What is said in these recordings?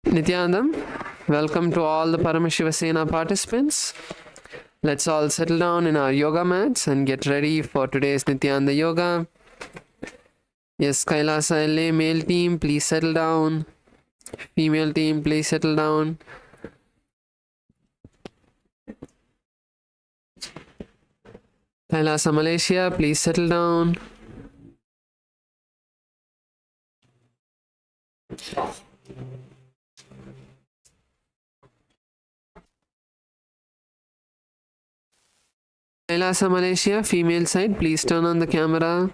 Nithyanandam, welcome to all the Paramashivasena participants. Let's all settle down in our yoga mats and get ready for today's Nithyananda Yoga. Yes, Kailasa LA male team, please settle down. Female team, please settle down. Kailasa Malaysia, please settle down. Kailasa Malaysia, female side, please turn on the camera.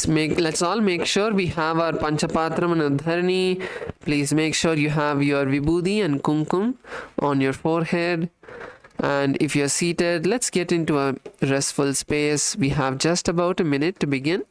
Let's all make sure we have our Panchapatram and Udharani. Please make sure you have your Vibhuti and Kumkum on your forehead. And if you're seated, let's get into a restful space. We have just about a minute to begin.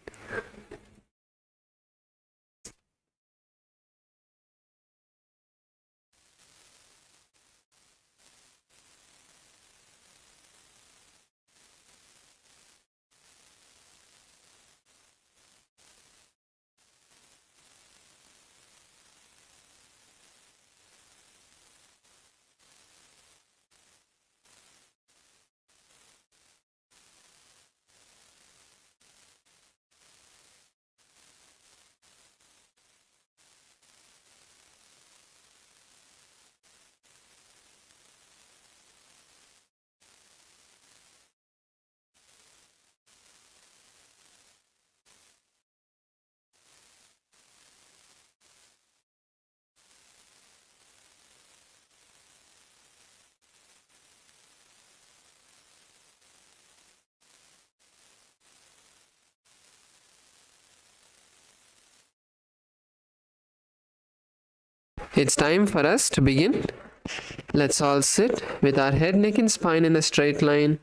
It's time for us to begin. Let's all sit with our head, neck and spine in a straight line.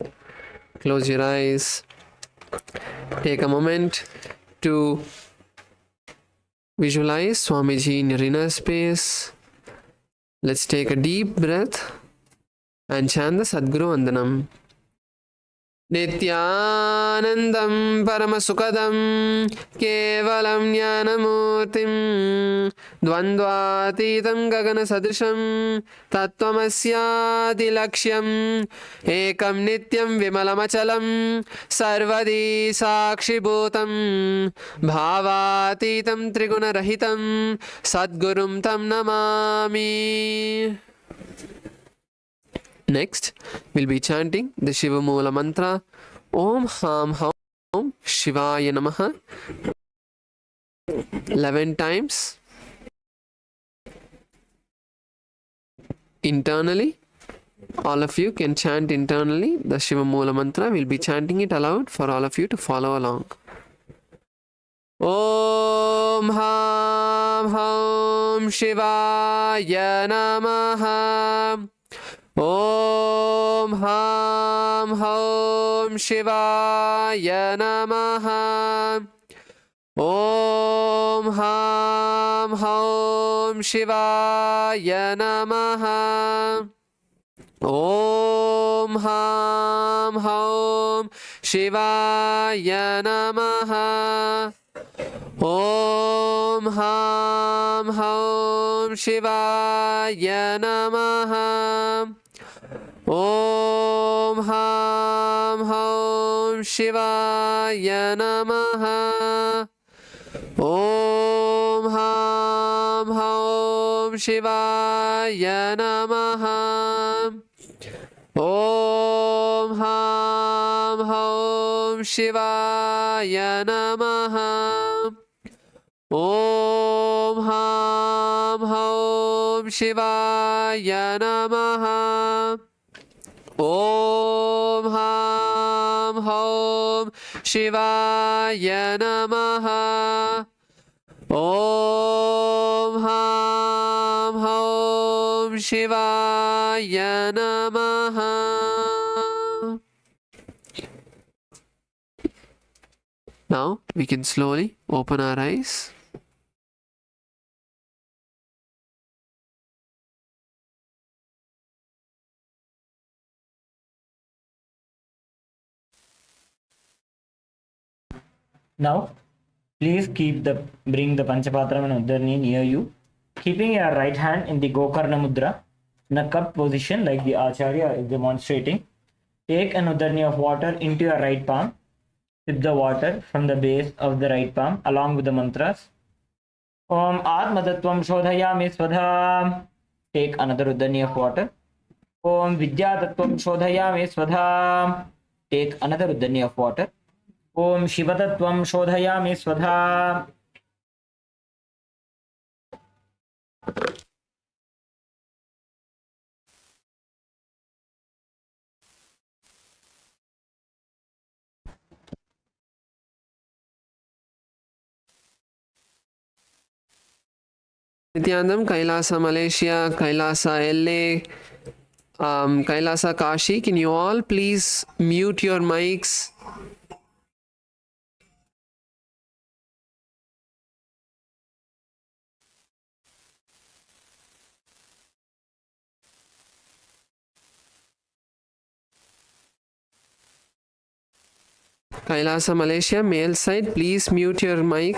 Close your eyes. Take a moment to visualize Swamiji in your inner space. Let's take a deep breath and chant the Sadguru Vandanam. Nithyanandam Paramasukadam Kevalam Jnanamurtim Dvandvatitam Gagana Sadrisham Tattvamasyaadi Lakshyam Ekam Nityam Vimalamachalam Sarvadi Sakshibhutam Bhavatitam Trigunarahitam Sadgurum Tam Namami. Next, we'll be chanting the Shiva Moola mantra Om Ham Ham Shivaya Namaha 11 times internally. All of you can chant internally the Shiva Moola mantra. We'll be chanting it aloud for all of you to follow along. Om Ham Ham Shivaya Namaha. Om Ham Ham Shivaya Namaha. Om Ham Ham Shivaya Namaha. Om Ham Ham Shivaya Namaha. Om Ham Ham Shivaya Namaha. Om Ham Ham Shivaya Namaha. Om Ham Shivaya Namaha. Om Ham Hum Shivaya Namaha. Om Ham Hum Shivaya Namaha. Om Ham Hum Shivaya Namaha. Om Ham Hum Shivaya Namaha. Now we can slowly open our eyes. Now, please bring the Panchapatram and Udarni near you, keeping your right hand in the Gokarna Mudra in a cup position like the Acharya is demonstrating. Take an Udarni of water into your right palm. Sip the water from the base of the right palm along with the mantras. Om Atmatatvam Shodhayami Swadha. Take another Udarni of water. Om Vidyatatvam Shodhayami Swadha. Take another Udarni of water. Om Shivatatvam Shodhayami Swadha. Nithyanandam, Kailasa Malaysia, Kailasa LA, Kailasa Kashi, can you all please mute your mics? Kailasa Malaysia, male side, please mute your mic.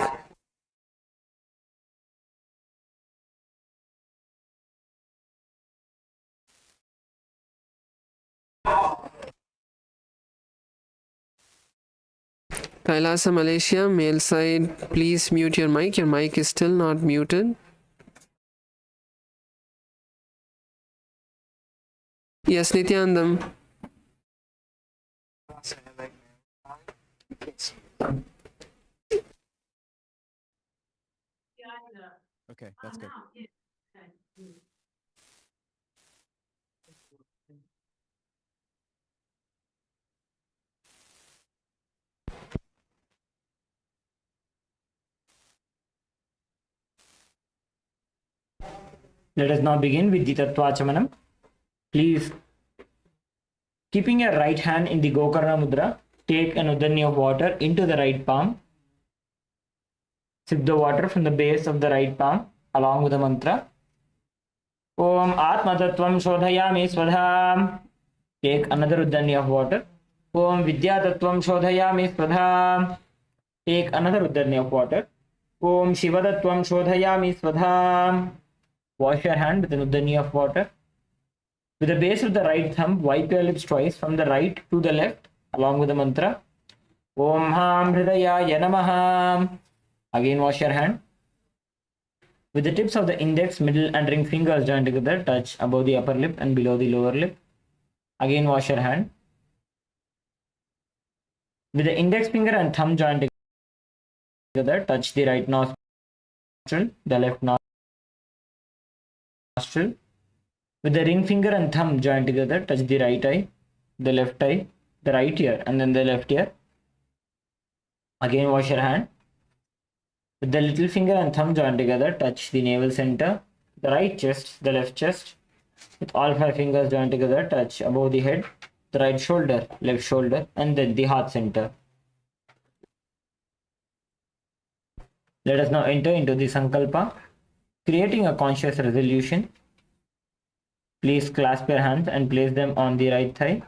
Kailasa Malaysia, male side, please mute your mic. Your mic is still not muted. Yes, Nithyanandam. Okay, that's good. Let us now begin with the Tattvachamanam. Please, keeping your right hand in the Gokarna Mudra, take an Udarni of water into the right palm. Sip the water from the base of the right palm along with the mantra. Om Atmatatvam Shodhayami Swadha. Take another Udarni of water. Om Vidyatatvam Shodhayami Swadha. Take another Udarni of water. Om Shivatatvam Shodhayami Swadha. Wash your hand with an Udarni of water. With the base of the right thumb, wipe your lips twice from the right to the left along with the mantra. Om Ham Hridayaya Namaha. Again wash your hand. With the tips of the index, middle and ring fingers joined together, touch above the upper lip and below the lower lip. Again wash your hand. With the index finger and thumb joined together, touch the right nostril, the left nostril. With the ring finger and thumb joined together, touch the right eye, the left eye, the right ear, and then the left ear. Again wash your hand. With the little finger and thumb joined together, touch the navel center, the right chest, the left chest. With all 5 fingers joined together, touch above the head, the right shoulder, left shoulder, and then the heart center. Let us now enter into the Sankalpa, creating a conscious resolution. Please clasp your hands and place them on the right thigh.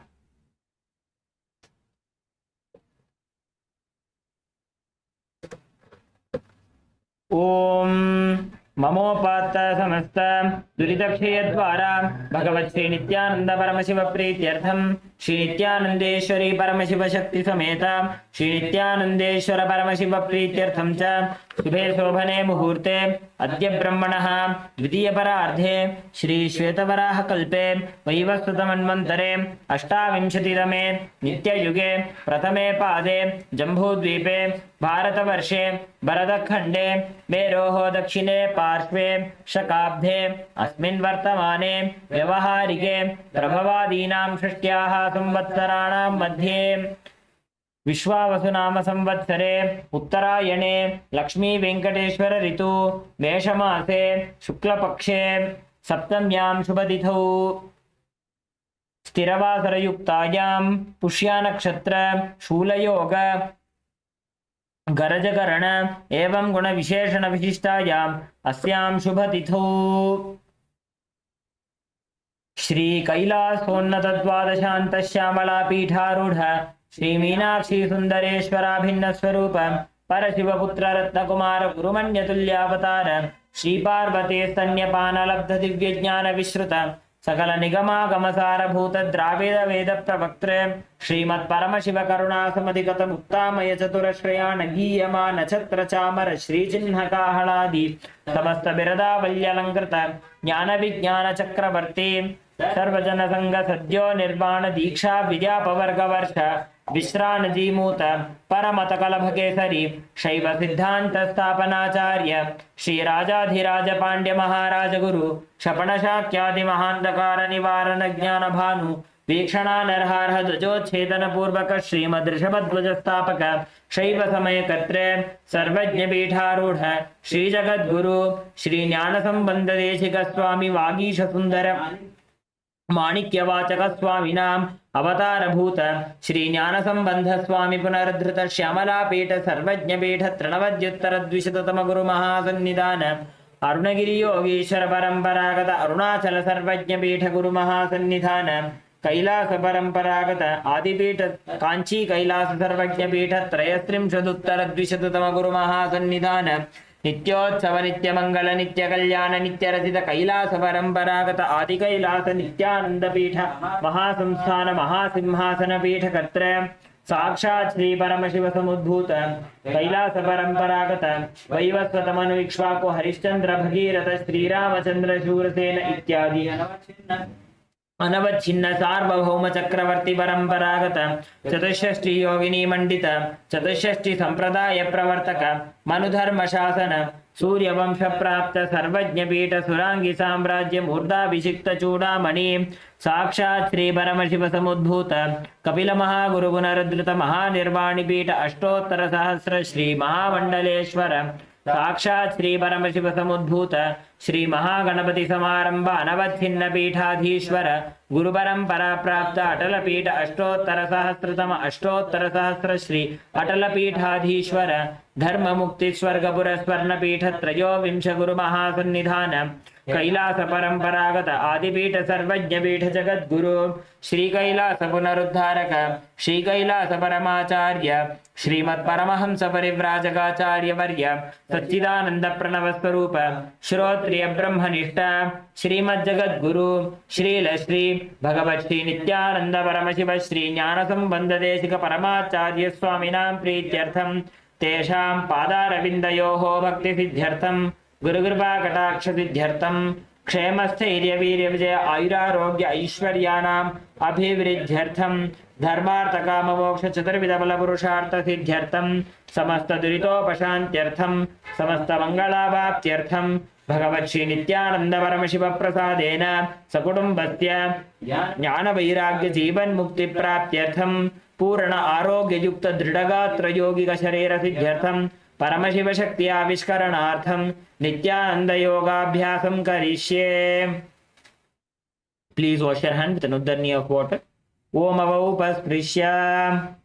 Om Mamopata Samasta Duridakshaya Dvara Bhagavat Sri Nithyananda Paramashiva Prityartham Shri नित्यानंदेश्वरी Paramshiva शक्ति समेत श्री नित्यानंदेश्वर परमशिव प्रीत्यर्थं च शुभे शोभने मुहूर्ते अद्य ब्रह्मणः द्वितीय परार्धे श्री श्वेतवराह कल्पे वैवस्वतमन्वन्तरे अष्टाविंशतितमे नित्ययुगे प्रथमे पादे जम्बूद्वीपे भारतवर्षे भरतखण्डे मेरोः दक्षिणे पार्श्वे शकाब्दे अस्मिन् वर्तमाने व्यवहारिके प्रभवादीनां षष्ट्याः संवत्सराणां मध्ये विश्वावसुनाम संवत्सरे उत्तरायणे लक्ष्मी वेंकटेश्वर ऋतु मेषमासे शुक्लपक्षे सप्तम्यां शुभतिथौ स्थिरवासरयुक्तायां पुष्यानक्षत्र शूलयोग गरजकरण एवं गुणविशेषण विशिष्टायाम् अस्यां शुभतिथौ श्री कैलासोन्नत द्वादशांत श्यामला पीठारूढ़ श्री मीनाक्षी सुंदरेश्वराभिन्न स्वरूप परशिवपुत्र रत्नकुमार गुरुमन्यतुल्यावतार श्री पार्वती स्तन्यपान लब्ध दिव्य ज्ञान विश्रुत सकल निगमागमसारभूत द्राविड वेद प्रवक्त्र श्रीमत् परमशिव करुणा समधिगत मुक्तामय चतुरश्रयाण गीयमान छत्र चामर श्री चिन्ह काहलादि समस्त बिरदावल्यलंकृत ज्ञान विज्ञान चक्रवर्ती सर्वजन संग सद्यो निर्वाण दीक्षा विद्यापवर्ग वर्ष विश्रान जीमूत परमत कलभ केसरी शैव सिद्धांत स्थापनाचार्य श्री राजाधिराज पांड्य महाराज गुरु क्षपण शाक्यादि महांधकार निवारण ज्ञान भानु वीक्षणा नरहारह ध्वजोच्छेदन पूर्वक श्रीमद ऋषभध्वज स्थापक शैव समय कर्त्रे सर्वज्ञ पीठारूढ़ श्री जगद्गुरु श्री ज्ञान संबंध देशिक स्वामी वागीश सुंदर माणिक्यवाचक स्वामिनाम अवतारभूत श्री ज्ञान संबंध स्वामी पुनरुद्धृत श्यामला पीठ सर्वज्ञ पीठ तृणवद्युत्तर द्विशततम गुरु महासन्निधान अरुणगिरि योगीश्वर परंपरागत अरुणाचल सर्वज्ञ पीठ गुरु महासन्निधान कैलास परंपरागत आदिपीठ कांची कैलास सर्वज्ञ पीठ त्रयस्त्रिंशदुत्तर द्विशततम गुरु महासन्निधान नित्योत्सव नित्य मंगल नित्य कल्याण नित्य रचित कैलास परंपरागत आदि कैलास नित्यानंद पीठ महासंस्थान महासिंहासन पीठ कर्त्र साक्षात् श्री परमशिव समुद्भूत कैलास परंपरागत वैवस्वत मनु इक्ष्वाकु हरिश्चंद्र भगीरथ श्रीरामचंद्र शूरसेन इत्यादि अनवच्छिन्न सार्वभौम चक्रवर्ती परंपरागत चतुष्षष्टि योगिनी मंडित चतुष्षष्टि संप्रदाय प्रवर्तक मनुधर्म शासन सूर्यवंश प्राप्त सर्वज्ञ पीठ सुरांगी साम्राज्य मूर्धाभिषिक्त चूड़ामणि साक्षात् श्री परमशिव समुद्भूत कपिल महागुरु पुनरुद्धृत महानिर्वाणी पीठ अष्टोत्तर सहस्र श्री महामंडलेश्वर साक्षात् श्री परमशिव समुद्भूत श्री महागणपति समारंभ अनवच्छिन्न पीठाधीश्वर गुरु परंपरा प्राप्त अटल पीठ अष्टोत्तर सहस्र श्री अटल पीठाधीश्वर धर्म मुक्ति स्वर्गपुर स्वर्ण पीठ त्रयोविंश गुरु महासन्निधान कैलास परंपरागत आदिपीठ सर्वज्ञ पीठ जगद्गुरु श्री कैलास पुनरुद्धारक श्री कैलास परमाचार्य श्रीमत् परमहंस परिव्राजकाचार्य वर्य सच्चिदानंद प्रणव स्वरूप श्रोत्रिय ब्रह्मनिष्ठ श्रीमद् जगद्गुरु श्रील श्री भगवत श्री नित्यानंद परमशिव श्री ज्ञान संबंध देशिक परमाचार्य स्वामिनां प्रीत्यर्थं तेषां पादारविन्दयोः भक्ति सिद्ध्यर्थं गुरुकृपा कटाक्ष सिद्ध्यर्थं क्षेम स्थैर्य वीर्य विजय आयुरारोग्य ऐश्वर्याणाम् अभिवृद्ध्यर्थं धर्मार्थ काम मोक्ष चतुर्विध बल पुरुषार्थ सिद्ध्यर्थं समस्त दुरितोपशान्त्यर्थं समस्त मंगलावाप्त्यर्थं भगवत् श्री नित्यानंद परमशिव प्रसादेन सकुटुम्बस्य ज्ञान वैराग्य जीवन मुक्ति प्राप्त्यर्थं पूर्ण आरोग्य युक्त दृढ़गात्र योगिक शरीर सिद्ध्यर्थं परमशिव शक्ति आविष्करणार्थं नित्यानंद योगाभ्यासं करिष्ये. Please wash your hand with an uddani of water. Om avaupasprisya.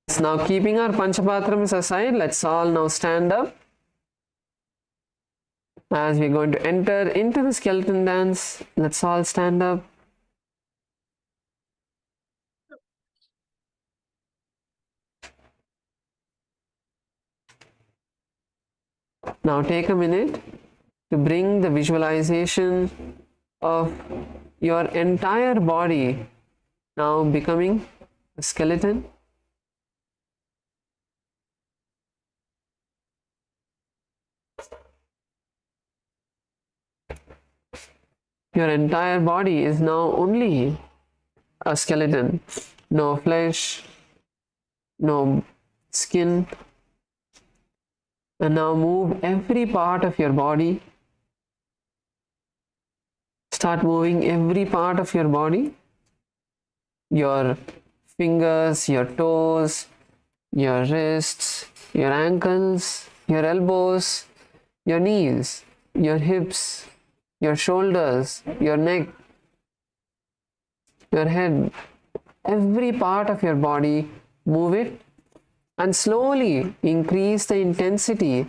Now keeping our Panchapatrams aside, let's all now stand up. As we're going to enter into the skeleton dance, let's all stand up. Now take a minute to bring the visualization of your entire body now becoming a skeleton. Your entire body is now only a skeleton. No flesh, no skin. And now move every part of your body. Start moving every part of your body. Your fingers, your toes, your wrists, your ankles, your elbows, your knees, your hips, your shoulders, your neck, your head. Every part of your body, move it and slowly increase the intensity.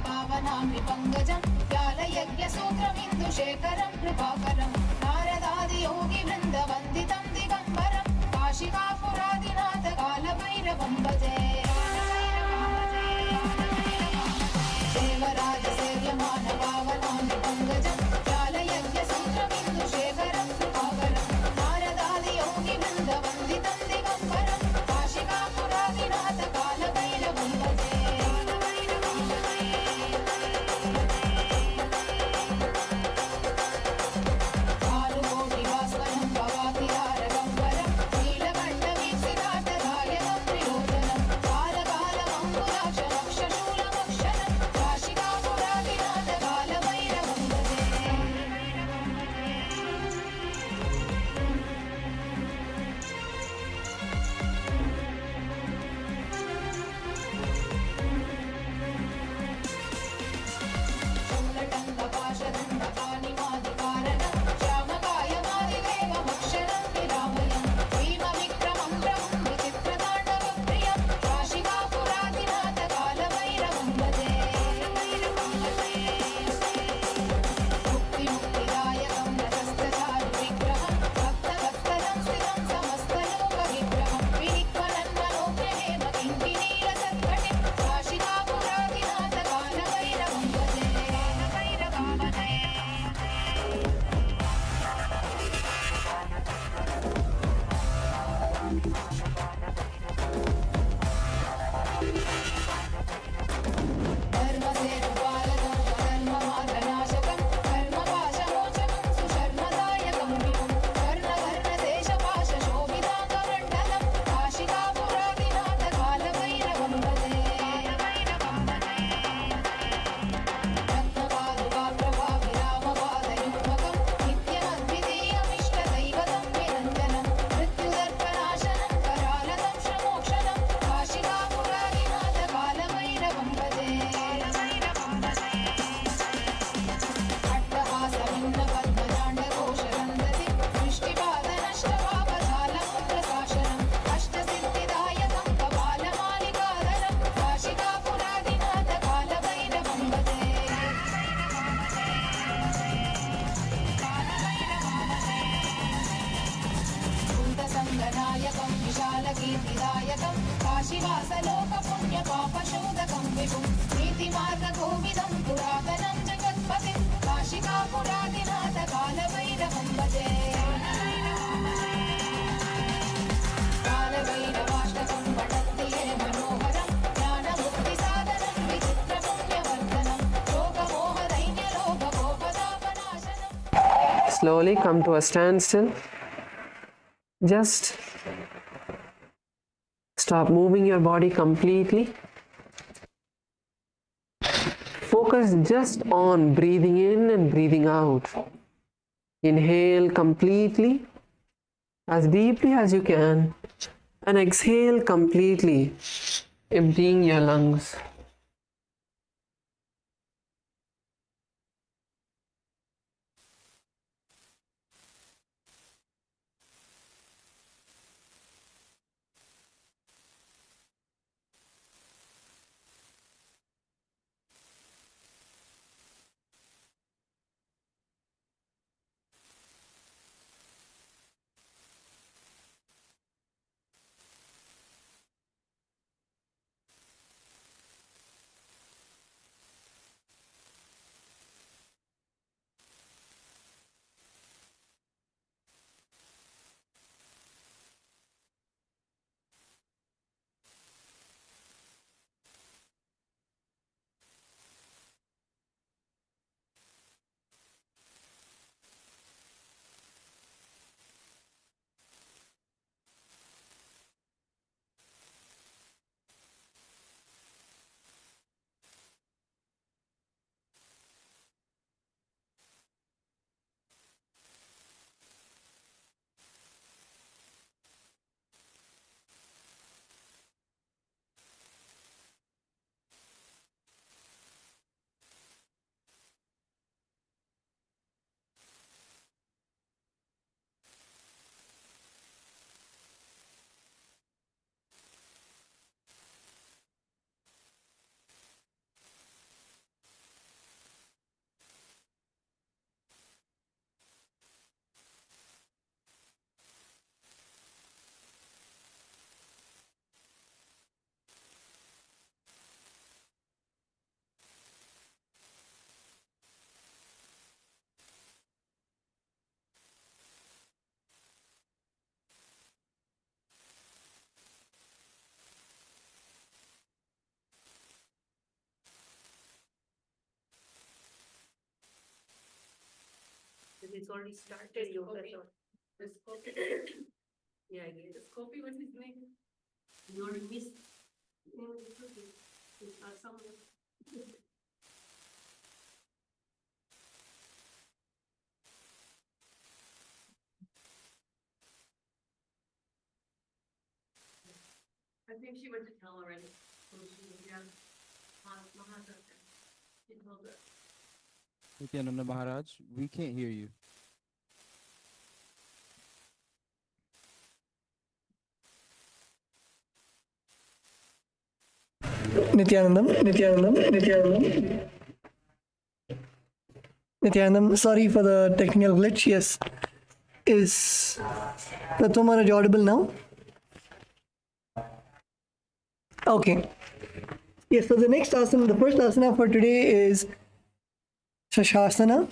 पावनामृपङ्गजं व्यालयज्ञसूत्रमिन्दुशेखरं कृपाकरं नारदादियोगिवृन्दवन्दितं दिगम्बरं काशिकापुरादिनाथ कालभैरवं भजे देवराजसेव्यमान पावनामृपङ्गजं व्यालयज्ञसूत्रमिन्दुशेखरं कृपाकरं नारदादियोगिवृन्दवन्दितं दिगम्बरं काशिकापुरादिनाथ कालभैरवं भजे काशिवासलोकपुण्यपापशोधकं विभुं नीतिमार्गकोविदं पुरातनं जगत्पतिं काशिकापुरादिनाथ कालभैरवं भजे कालभैरवाष्टकं पठन्ति ये मनोहरं ज्ञानमुक्तिसाधनं विचित्रपुण्यवर्धनं शोकमोहदैन्यलोभकोपतापनाशनम्. Slowly come to a standstill. Just stop moving your body completely. focus just on breathing in and breathing out. Inhale completely, as deeply as you can, and exhale completely, emptying your lungs. It's already started yoga. This copy. Yeah, this copy, what's his name? You already missed. No, it's okay. It's somewhere. I think she went to tell already. So she, yeah. Mahasana. She told her. Nithyananda Maharaj, we can't hear you. Nithyanandam, sorry for the technical glitch. Yes. Is Pratham Maharaj audible now? Okay. Yes, so the next asana, the first asana for today is Sashasana.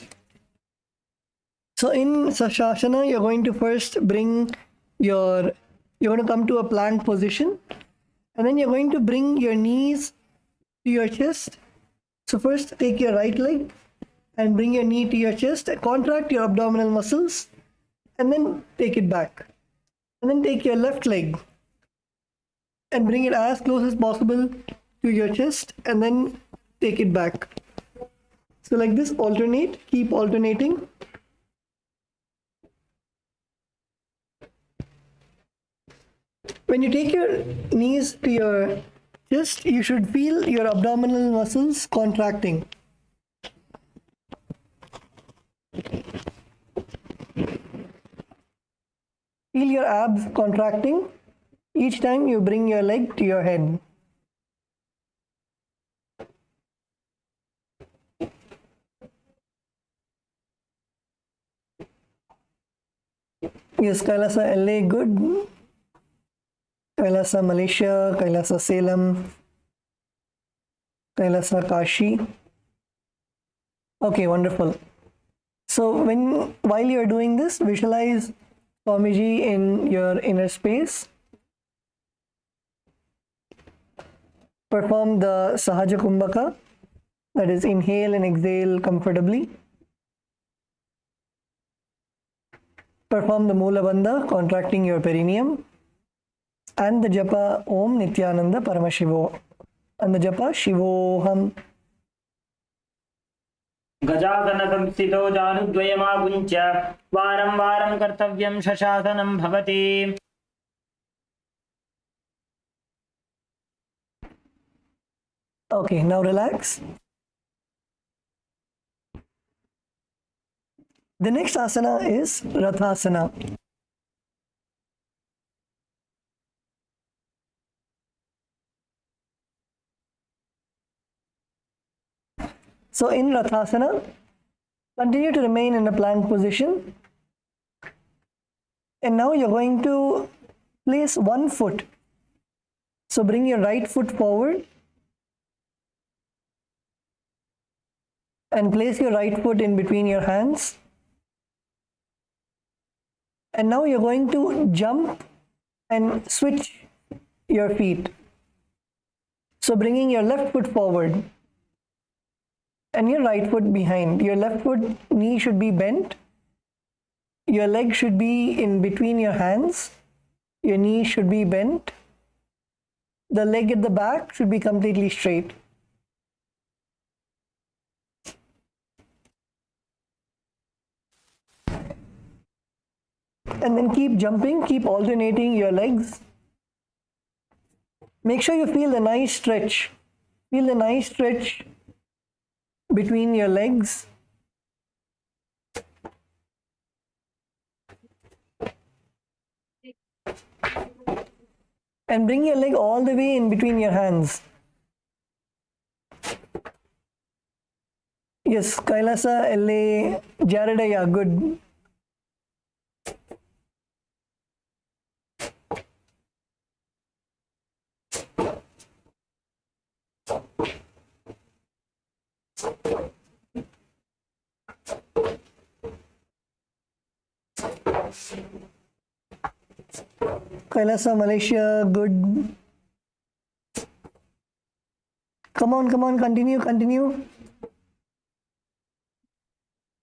So in Sashasana, you're going to first bring you're going to come to a plank position, and then you're going to bring your knees to your chest. So first take your right leg and bring your knee to your chest, contract your abdominal muscles, and then take it back. And then take your left leg and bring it as close as possible to your chest, and then take it back. So like this, alternate, keep alternating. When you take your knees to your chest, you should feel your abdominal muscles contracting. Feel your abs contracting each time you bring your leg to your head. Yes, Kailasa LA, good. Kailasa Malaysia, Kailasa Salem, Kailasa Kashi. Okay, wonderful. So while you're doing this, visualize Swamiji in your inner space. Perform the Sahaja Kumbhaka, that is inhale and exhale comfortably. Perform the Mula Bandha, contracting your perineum. And the Japa Om Nithyananda Paramashivo. And the Japa Shivoham. गजासनसंस्थितो जानुद्वयमागुञ्च्य वारं वारं कर्तव्यं शशासनं भवति। Okay, now relax. The next asana is Rathasana. So in Rathasana, continue to remain in a plank position. And now you're going to place one foot. So bring your right foot forward and place your right foot in between your hands. And now you're going to jump and switch your feet. So bringing your left foot forward and your right foot behind. Your left foot knee should be bent. Your leg should be in between your hands. Your knee should be bent. The leg at the back should be completely straight. And then keep jumping, keep alternating your legs. Make sure you feel the nice stretch. Feel the nice stretch between your legs. And bring your leg all the way in between your hands. Yes, Kailasa, LA, Jaredaya, good. Kailasa, Malaysia, good. Come on, continue.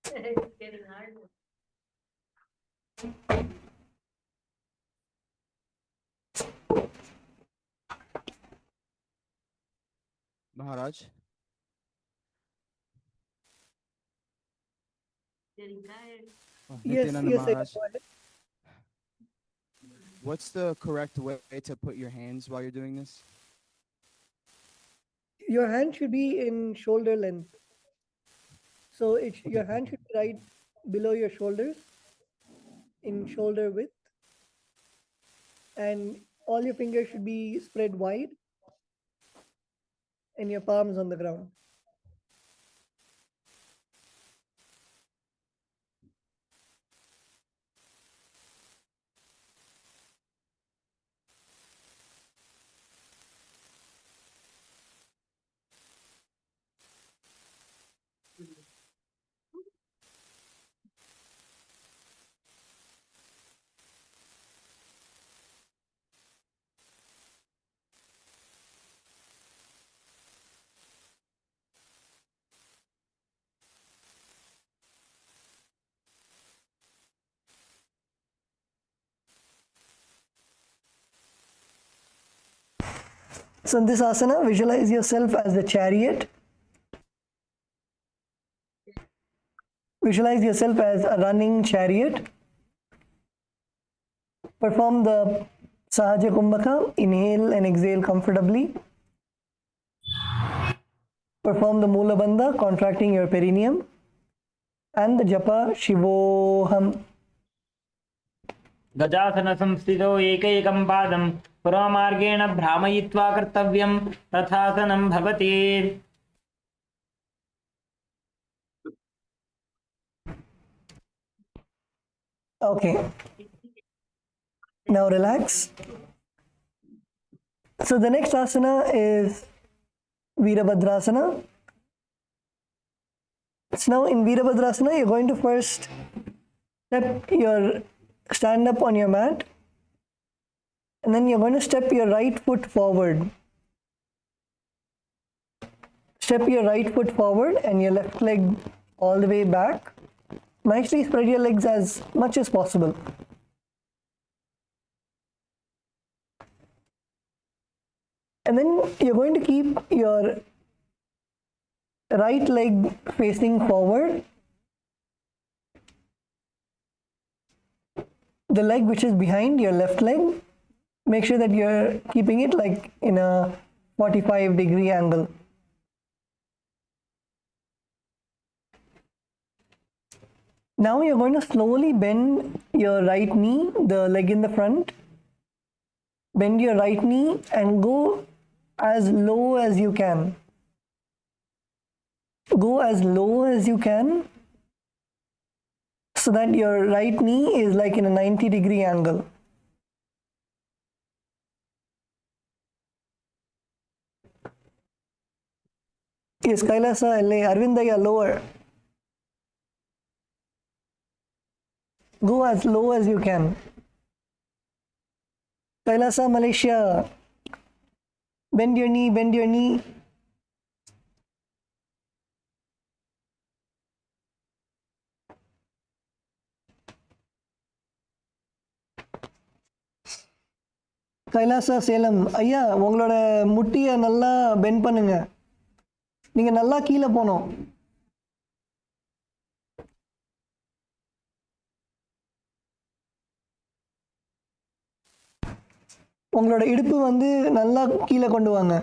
It's getting hard. Maharaj, Getting tired. Yes, Nithyananda yes, Maharaj, go ahead. what's the correct way to put your hands while you're doing this? Your hand should be in shoulder length. So your hand should be right below your shoulders, in shoulder width. And all your fingers should be spread wide and your palms on the ground. So in this asana, visualize yourself as the chariot. Visualize yourself as a running chariot. Perform the Sahaja Kumbhaka. Inhale and exhale comfortably. Perform the Mula Bandha, contracting your perineum. And the Japa Shivoham. गजासनसंस्थितो एकैकं पादं पुरमार्गेण भ्रामयित्वा कर्तव्यं तथासनं भवति। Okay. Now relax. So the next asana is Virabhadrasana. So now in Virabhadrasana, you're going to first stand up on your mat, and then you're going to step your right foot forward. Step your right foot forward and your left leg all the way back. Nicely spread your legs as much as possible. And then you're going to keep your right leg facing forward, the leg which is behind your left leg, make sure that you're keeping it like in a 45-degree angle. Now you're going to slowly bend your right knee, the leg in the front. Bend your right knee and go as low as you can. Go as low as you can so that your right knee is like in a 90-degree angle. Yes, Kailasa, Arvindaya, lower. Go as low as you can. Kailasa, Malaysia. Bend your knee, bend your knee. Kailasa Salem ஐயா உங்களோட முட்டியை நல்லா bend பண்ணுங்க. நீங்க நல்லா கீழே போகணும். உங்களோட இடுப்பு வந்து நல்லா கீழே கொண்டு வாங்க.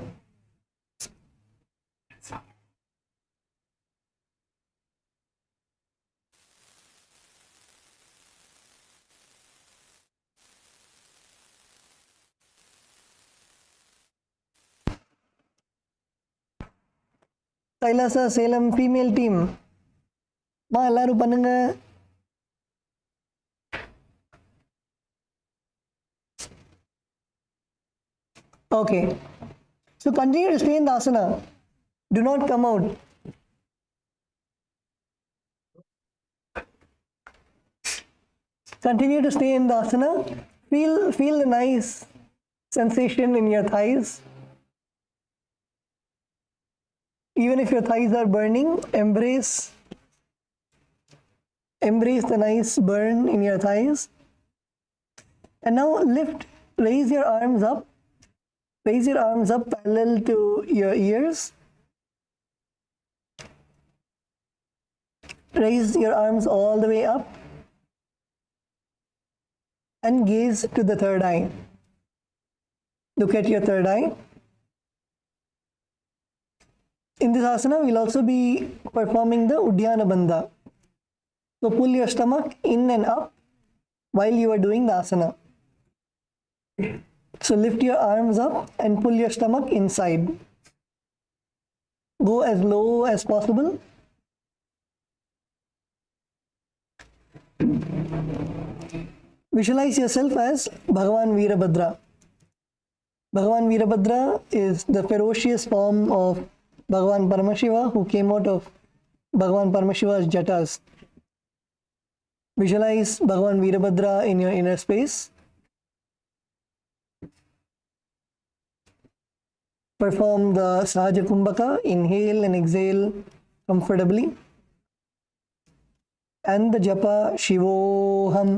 கைலாசா சேலம் ஃபீமேல் டீம் எல்லாரும் பண்ணுங்க. Okay, so continue to stay in the asana. Do not come out. Continue to stay in the asana. Feel the nice sensation in your thighs. Even if your thighs are burning, embrace the nice burn in your thighs. And now raise your arms up. Raise your arms up parallel to your ears. Raise your arms all the way up and gaze to the third eye. Look at your third eye. In this asana, we'll also be performing the Uddiyana Bandha. So pull your stomach in and up while you are doing the asana. So lift your arms up and pull your stomach inside. Go as low as possible. Visualize yourself as Bhagavan Veerabhadra. Bhagavan Veerabhadra is the ferocious form of Bhagavan Paramashiva who came out of Bhagavan Paramashiva's jatas. Visualize Bhagavan Veerabhadra in your inner space. Perform the Sahaja Kumbhaka, inhale and exhale comfortably. And the japa Shivoham.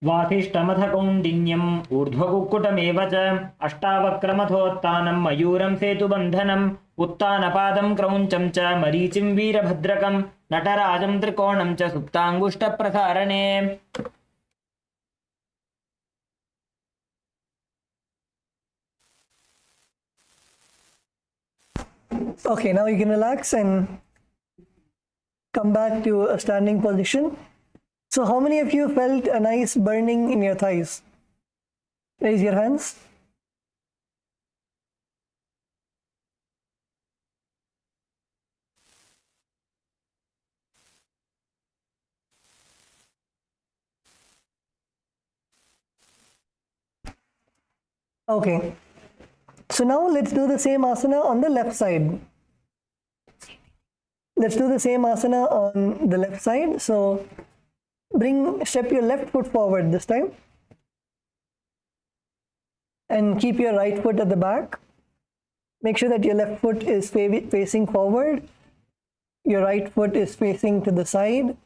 वासिष्ठमथ कौण्डिन्यम् ऊर्ध्वकुक्कुटमेव च अष्टावक्रमथोत्तानं मयूरं सेतुबन्धनम् उत्तानपादं क्रौञ्चं च मरीचिं वीरभद्रकं नटराजं त्रिकोणं च सुप्ताङ्गुष्ठप्रसारणे. Okay, now you can relax and come back to a standing position. So how many of you felt a nice burning in your thighs? Raise your hands. Okay. So now let's do the same asana on the left side. Let's do the same asana on the left side. So step your left foot forward this time. And keep your right foot at the back. Make sure that your left foot is facing forward. Your right foot is facing to the side.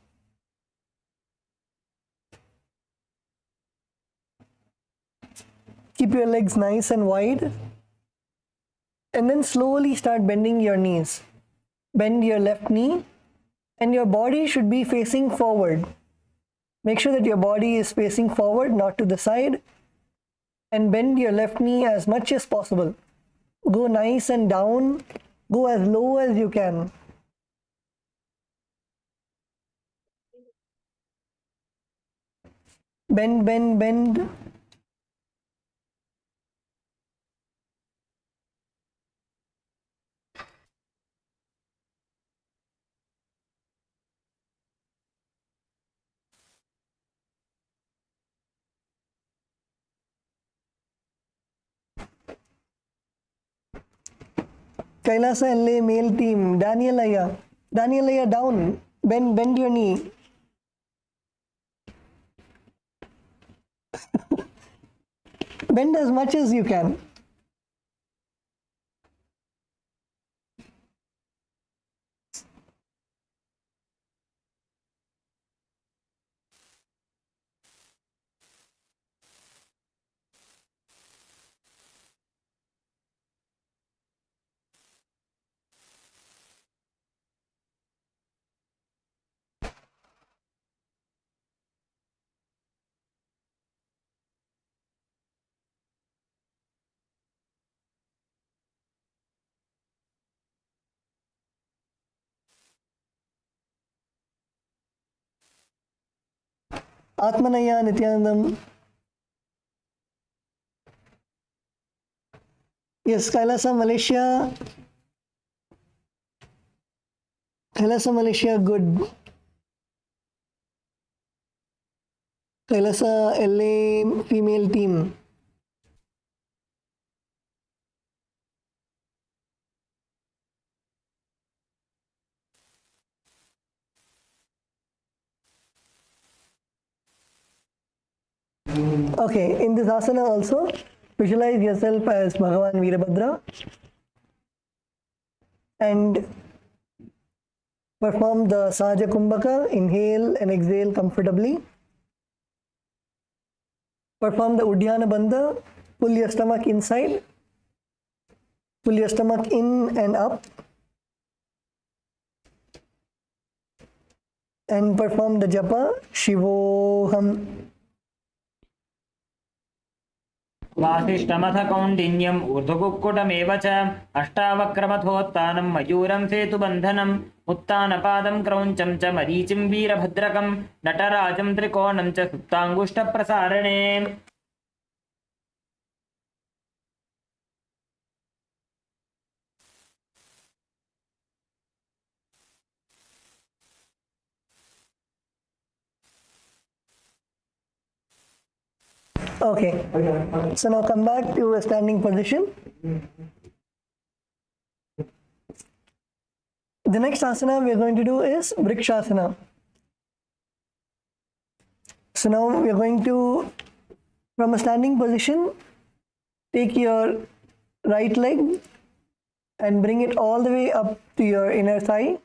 Keep your legs nice and wide. and then slowly start bending your knees. Bend your left knee, and your body should be facing forward. Make sure that your body is facing forward, not to the side, and bend your left knee as much as possible. Go nice and down, go as low as you can. Bend, bend, bend. Kailasa LA male team, Daniel Aya down, bend your knee. Bend as much as you can. Atmanaya Nithyanandam. Yes, Kailasa Malaysia. Kailasa Malaysia, good. Kailasa LA female team. Okay, in this asana also, visualize yourself as Bhagavan Veerabhadra and perform the Sahaja Kumbhaka, inhale and exhale comfortably. Perform the Uddiyana Bandha, pull your stomach inside, pull your stomach in and up, and perform the Japa, Shivoham. वासिष्ठमथ कौण्डिन्यम् ऊर्ध्वकुक्कुटमेव च अष्टावक्रमथोत्तानं मयूरं सेतुबन्धनम् उत्तानपादं क्रौञ्चं च मरीचिं वीरभद्रकं नटराजं त्रिकोणं च सुप्ताङ्गुष्ठप्रसारणे Okay, so now come back to a standing position. The next asana we are going to do is Vrikshasana. So now we are going to, from a standing position, take your right leg and bring it all the way up to your inner thigh.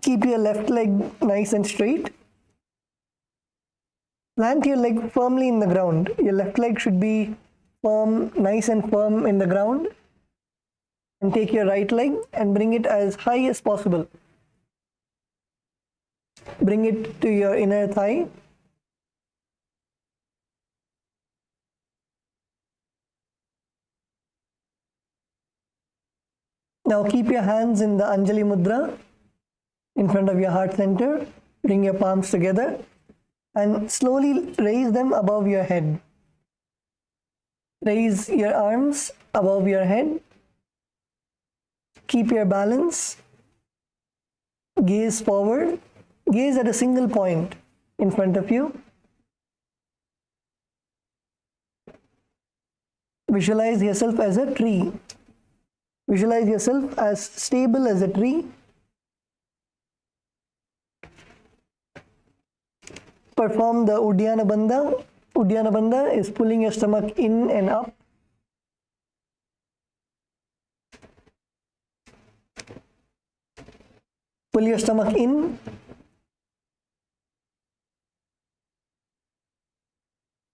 Keep your left leg nice and straight. Plant your leg firmly in the ground. Your left leg should be firm, nice and firm in the ground. And take your right leg and bring it as high as possible. Bring it to your inner thigh. Now keep your hands in the Anjali Mudra in front of your heart center. Bring your palms together and slowly raise them above your head. Raise your arms above your head. Keep your balance. Gaze forward. Gaze at a single point in front of you. Visualize yourself as a tree. Visualize yourself as stable as a tree. Perform the Uddiyana Bandha. Uddiyana Bandha is pulling your stomach in and up. Pull your stomach in.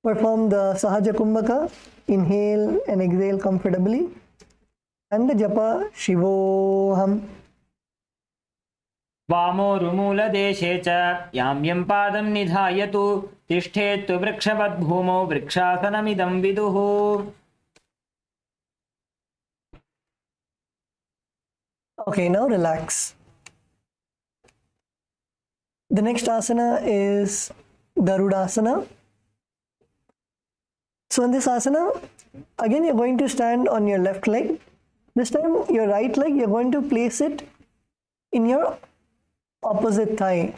Perform the Sahaja Kumbhaka. Inhale and exhale comfortably. And the Japa Shivoham. वामोरुमूलदेशे च यां यं पादं निधायतु तिष्ठेत्तु वृक्षवद्भूमौ वृक्षासनमिदं विदुः Okay, now relax. The next asana is Garudasana. So in this asana, again you're going to stand on your left leg. This time your right leg, you're going to place it in your opposite thigh.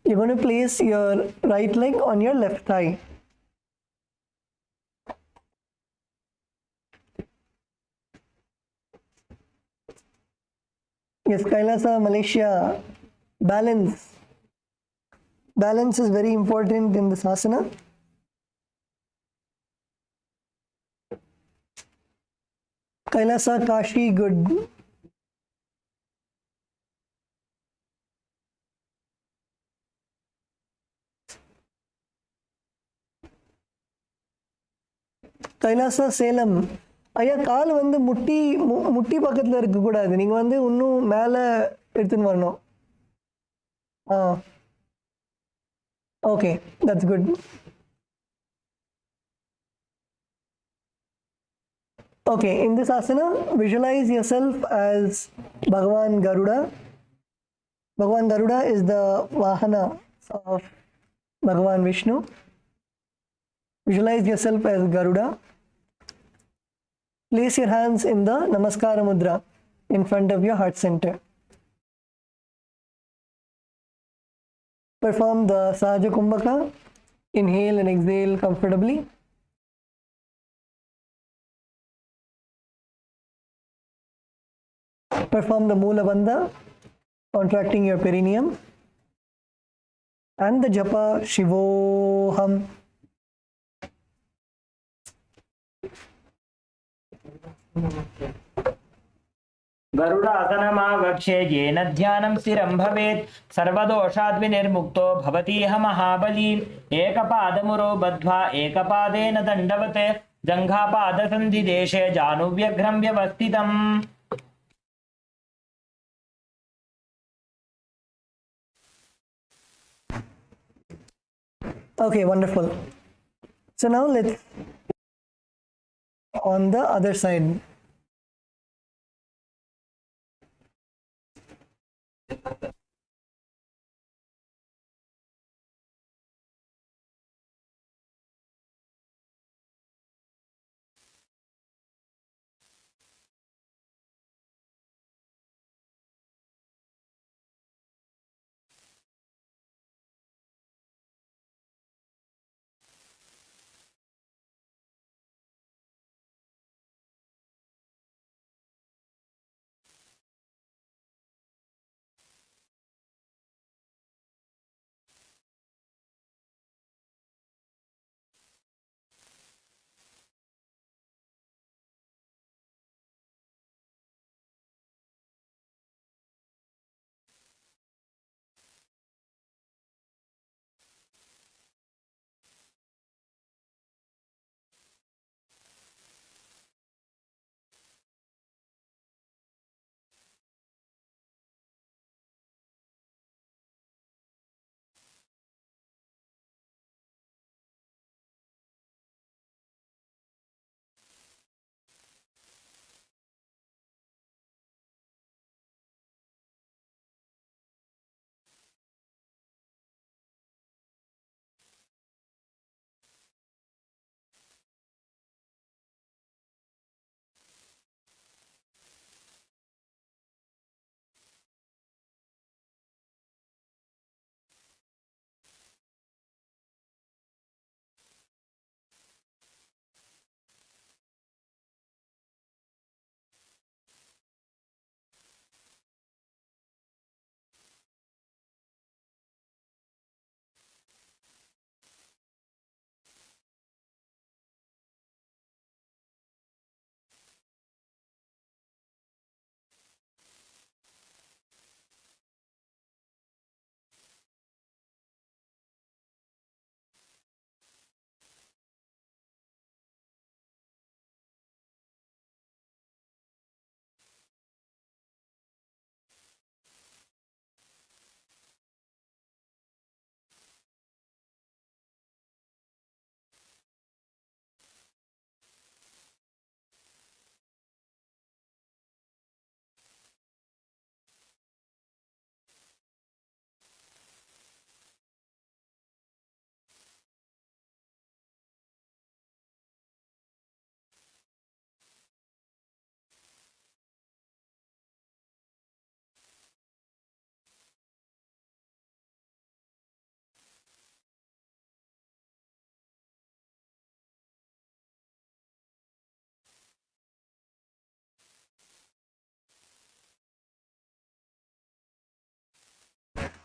You're going to place your right leg on your left thigh. Yes, Kailasa, Malaysia, balance. Balance is very important in this asana. Kailasa, Kashi, good. Kailasa Salem ஐயா கால் வந்து முட்டி பக்கத்தில் இருக்கக்கூடாது நீங்கள் வந்து இன்னும் மேலே எடுத்துன்னு வரணும் ஆ okay that's good okay in this asana visualize yourself as Bhagavan Garuda. Bhagavan Garuda is the Vahana of Bhagavan Vishnu. Visualize yourself as Garuda. Place your hands in the Namaskara Mudra in front of your heart center. Perform the Sahaja Kumbhaka. Inhale and exhale comfortably. Perform the Moola Bandha, contracting your perineum. And the Japa Shivoham. गरुडासनमावक्षे येन ध्यानं स्थिरं भवेत् सर्वदोषाद्विनिर्मुक्तो भवतीह महाबली एकपादमुरो बद्ध्वा एकपादेन दण्डवत् जङ्घापादसन्धिदेशे जानुव्यघ्रं व्यवस्थितम् Okay, wonderful. So now let's on the other side.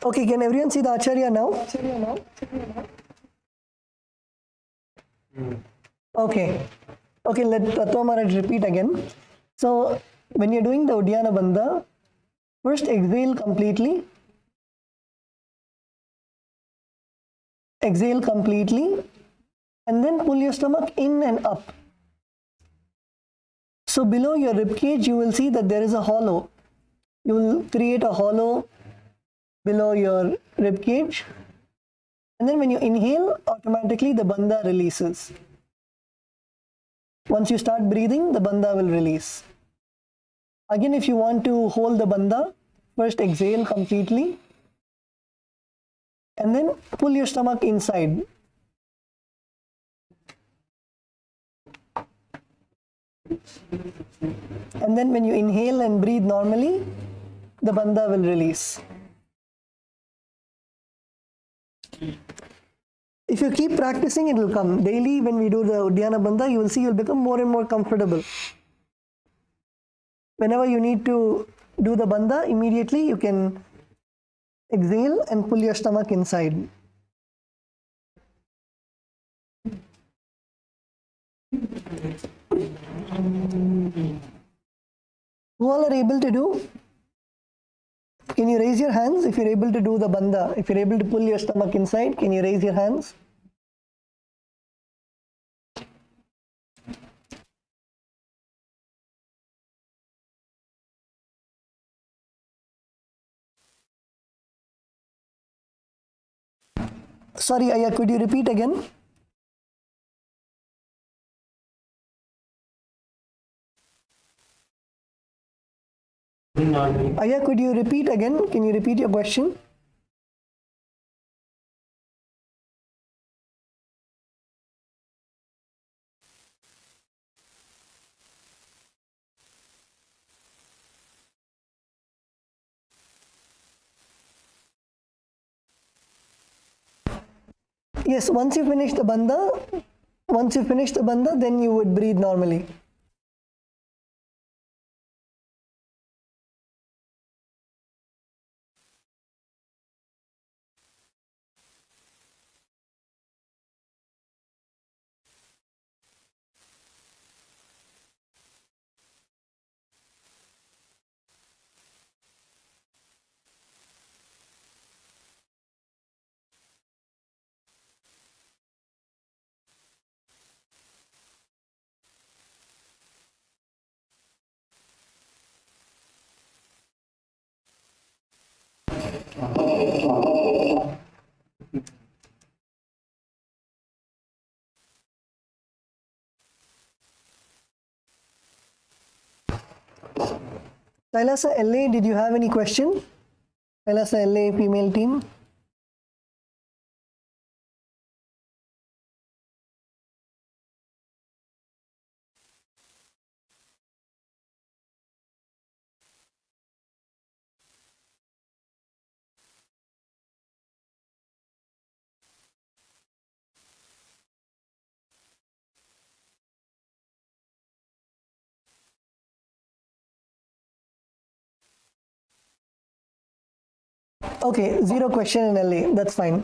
Okay, can everyone see the Acharya now? Okay. Okay, let Tattva Maharaj repeat again. So, when you're doing the Uddiyana Bandha, first exhale completely. Exhale completely. And then pull your stomach in and up. So, below your rib cage, you will see that there is a hollow. You will create a hollow below your rib cage. And then when you inhale, automatically the bandha releases. Once you start breathing, the bandha will release. Again, if you want to hold the bandha, first exhale completely. And then pull your stomach inside. And then when you inhale and breathe normally, the bandha will release. If you keep practicing, it will come. Daily when we do the Uddiyana Bandha, you will see you'll become more and more comfortable. Whenever you need to do the Bandha, immediately you can exhale and pull your stomach inside. Who all are able to do? Can you raise your hands if you're able to do the bandha? If you're able to pull your stomach inside, can you raise your hands? Sorry, Aya, could you repeat again? Aya, could you repeat again? Can you repeat your question? Yes, once you finish the bandha, then you would breathe normally. Kailasa LA, did you have any question? Kailasa LA female team. Okay, zero question in LA, that's fine.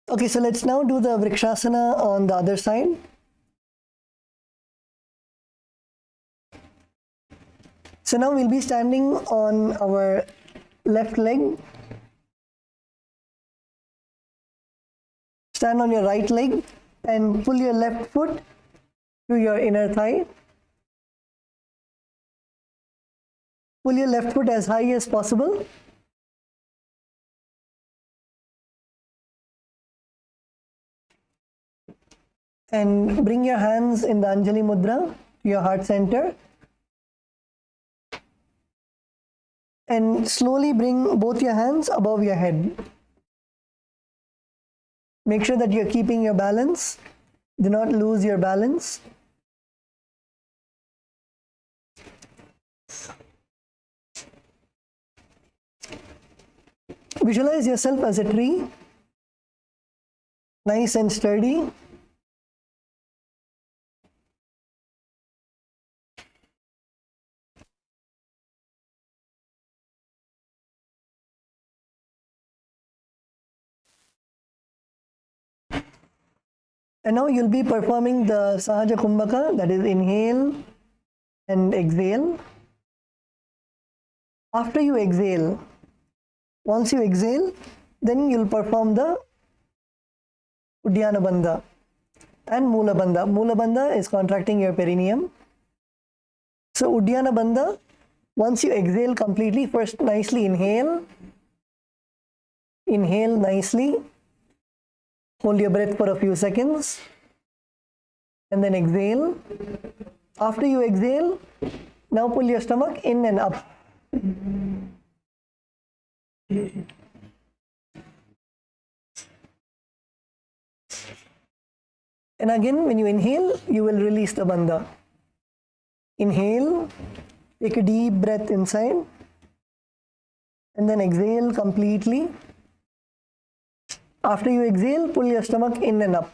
Okay, so let's now do the Vrikshasana on the other side. So now we'll be standing on our left leg. Stand on your right leg and pull your left foot to your inner thigh. Pull your left foot as high as possible. And bring your hands in the Anjali Mudra to your heart center. And slowly bring both your hands above your head. Make sure that you're keeping your balance. Do not lose your balance. Visualize yourself as a tree, nice and sturdy. And now you'll be performing the Sahaja Kumbhaka, that is inhale and exhale. After you exhale, once you exhale, then you'll perform the Uddiyana Bandha and Mula Bandha. Mula Bandha is contracting your perineum. So Uddiyana Bandha, once you exhale completely, first nicely inhale. Inhale nicely. Hold your breath for a few seconds. And then exhale. After you exhale, now pull your stomach in and up. And again, when you inhale, you will release the bandha. Inhale, take a deep breath inside, and then exhale completely. After you exhale, pull your stomach in and up.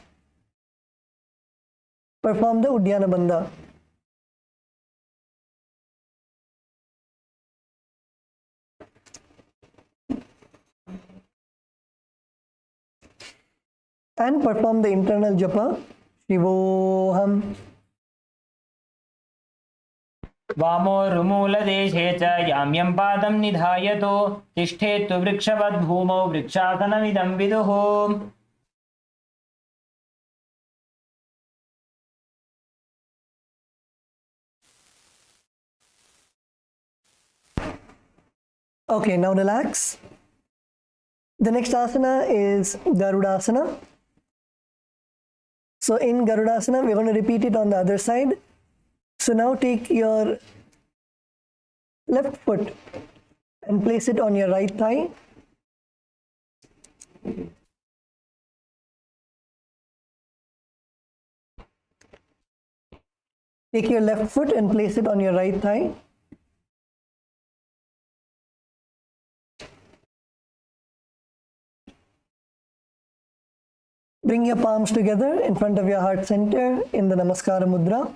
Perform the Uddiyana Bandha. And perform the internal japa, Shivoham. वामोरुमूलदेशे च याम्यं पादं निधायतो तिष्ठेत्तु वृक्षवद्भूमौ वृक्षासनमिदं विदुः. Okay, now relax. The next asana is Garudasana. So in Garudasana, we're going to repeat it on the other side. So now take your left foot and place it on your right thigh. Take your left foot and place it on your right thigh. Bring your palms together in front of your heart center in the Namaskara Mudra.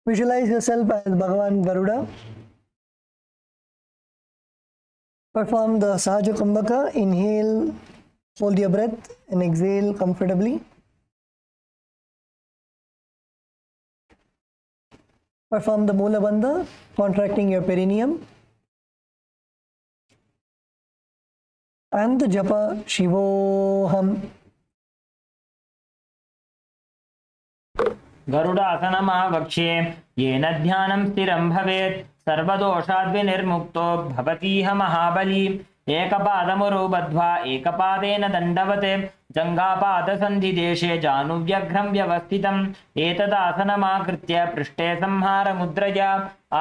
Visualize yourself as Bhagavan Garuda. Perform the Sahaja Kumbhaka. Inhale, hold your breath, and exhale comfortably. Perform the Mula Bandha, contracting your perineum. And the Japa Shivoham. गरुडासनमावक्ष्ये येन ध्यानं स्थिरं भवेत् सर्वदोषाद्विनिर्मुक्तो भवतीह महाबली. एकपादमुरौ बद्ध्वा एकपादेन दण्डवत् जङ्घापादसन्धिदेशे जानुव्यघ्रं व्यवस्थितम्. एतदासनमाकृत्य पृष्ठे संहारमुद्रया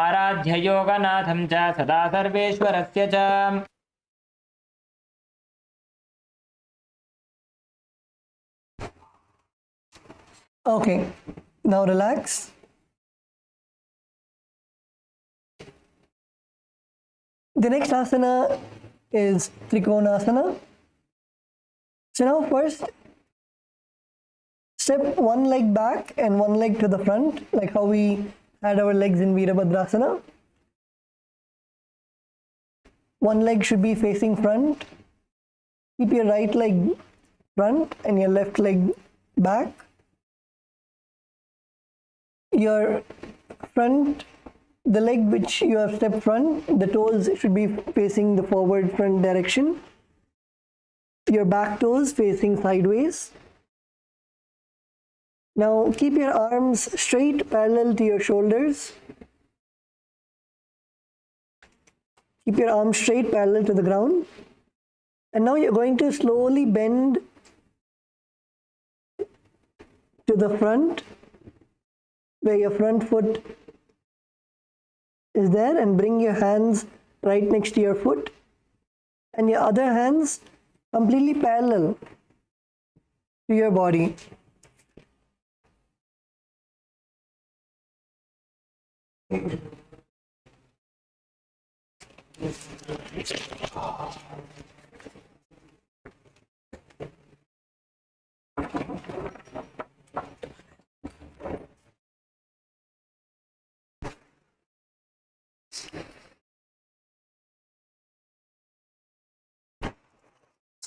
आराध्य योगनाथं च सदा सर्वेश्वरस्य च. Okay, now relax. The next asana is Trikonasana. So now first, step one leg back and one leg to the front, like how we had our legs in Virabhadrasana. One leg should be facing front. Keep your right leg front and your left leg back. Your front, the leg which you have stepped front, the toes should be facing the forward front direction. Your back toes facing sideways. Now keep your arms straight parallel to your shoulders. Keep your arms straight parallel to the ground. And now you're going to slowly bend to the front, where your front foot is there, and bring your hands right next to your foot and your other hands completely parallel to your body.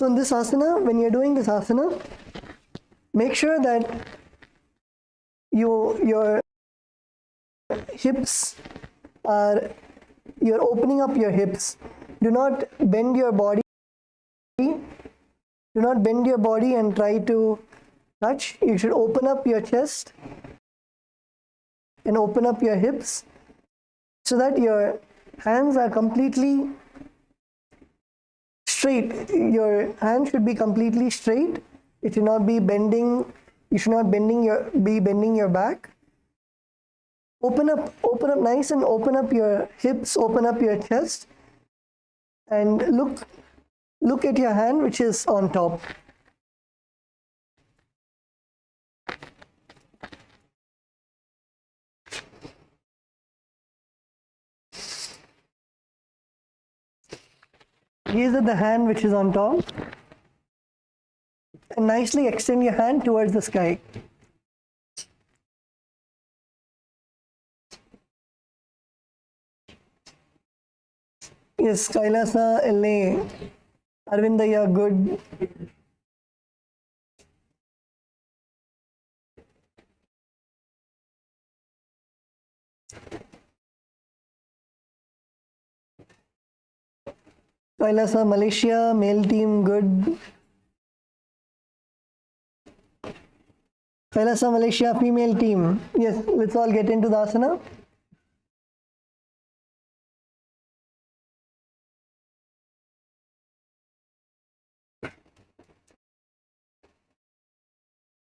So in this asana, when you're doing this asana, make sure that your hips are, you're opening up your hips. Do not bend your body. Do not bend your body and try to touch. You should open up your chest and open up your hips so that your hands are completely straight. Your hands should be completely straight. It should not be bending. You should not be bending your back. Open up nice and open up your hips, open up your chest, and look at your hand which is on top. Gaze at the hand which is on top and nicely extend your hand towards the sky. Yes, Kailasa, LA, Arvindaya, good. Kailasa, Malaysia, male team, good. Kailasa, Malaysia, female team. Yes, let's all get into the asana.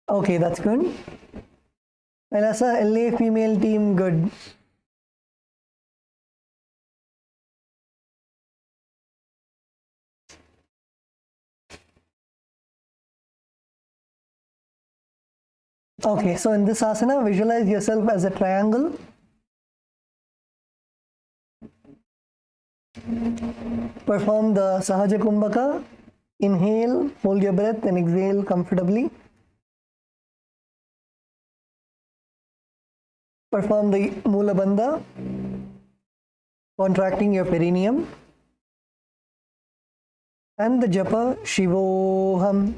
Okay, that's good. Kailasa, LA, female team, good. Okay, so in this asana, visualize yourself as a triangle. Perform the Sahaja Kumbhaka. Inhale, hold your breath and exhale comfortably. Perform the Mula Bandha, contracting your perineum. And the Japa Shivoham.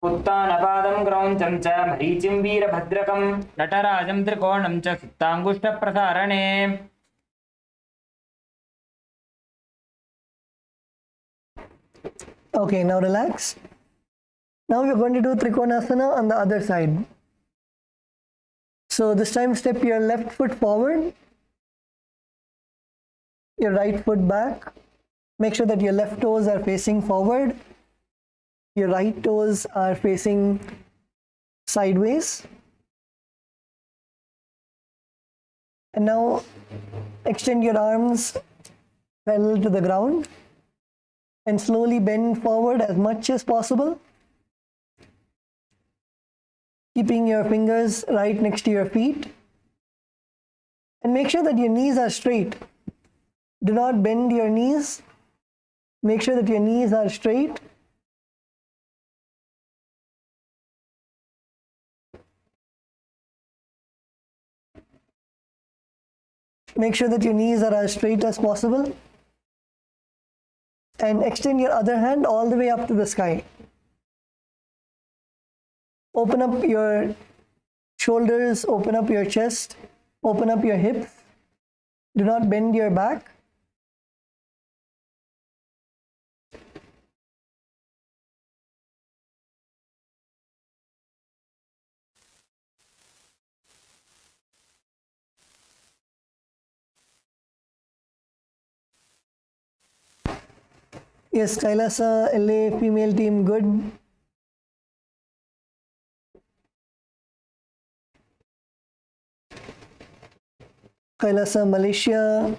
उत्तानपादं क्रौञ्चं च मरीचिं वीरभद्रकं नटराजं त्रिकोणं च सुप्ताङ्गुष्ठप्रसारणे Okay, now relax. Now we're going to do Trikonasana on the other side. So this time step your left foot forward, your right foot back. Make sure that your left toes are facing forward. Your right toes are facing sideways. And now extend your arms parallel to the ground and slowly bend forward as much as possible. Keeping your fingers right next to your feet. And make sure that your knees are straight. Do not bend your knees. Make sure that your knees are straight. Make sure that your knees are as straight as possible. And extend your other hand all the way up to the sky. Open up your shoulders, open up your chest, open up your hips. Do not bend your back. Yes, Kailasa, LA, female team, good. Kailasa, Malaysia.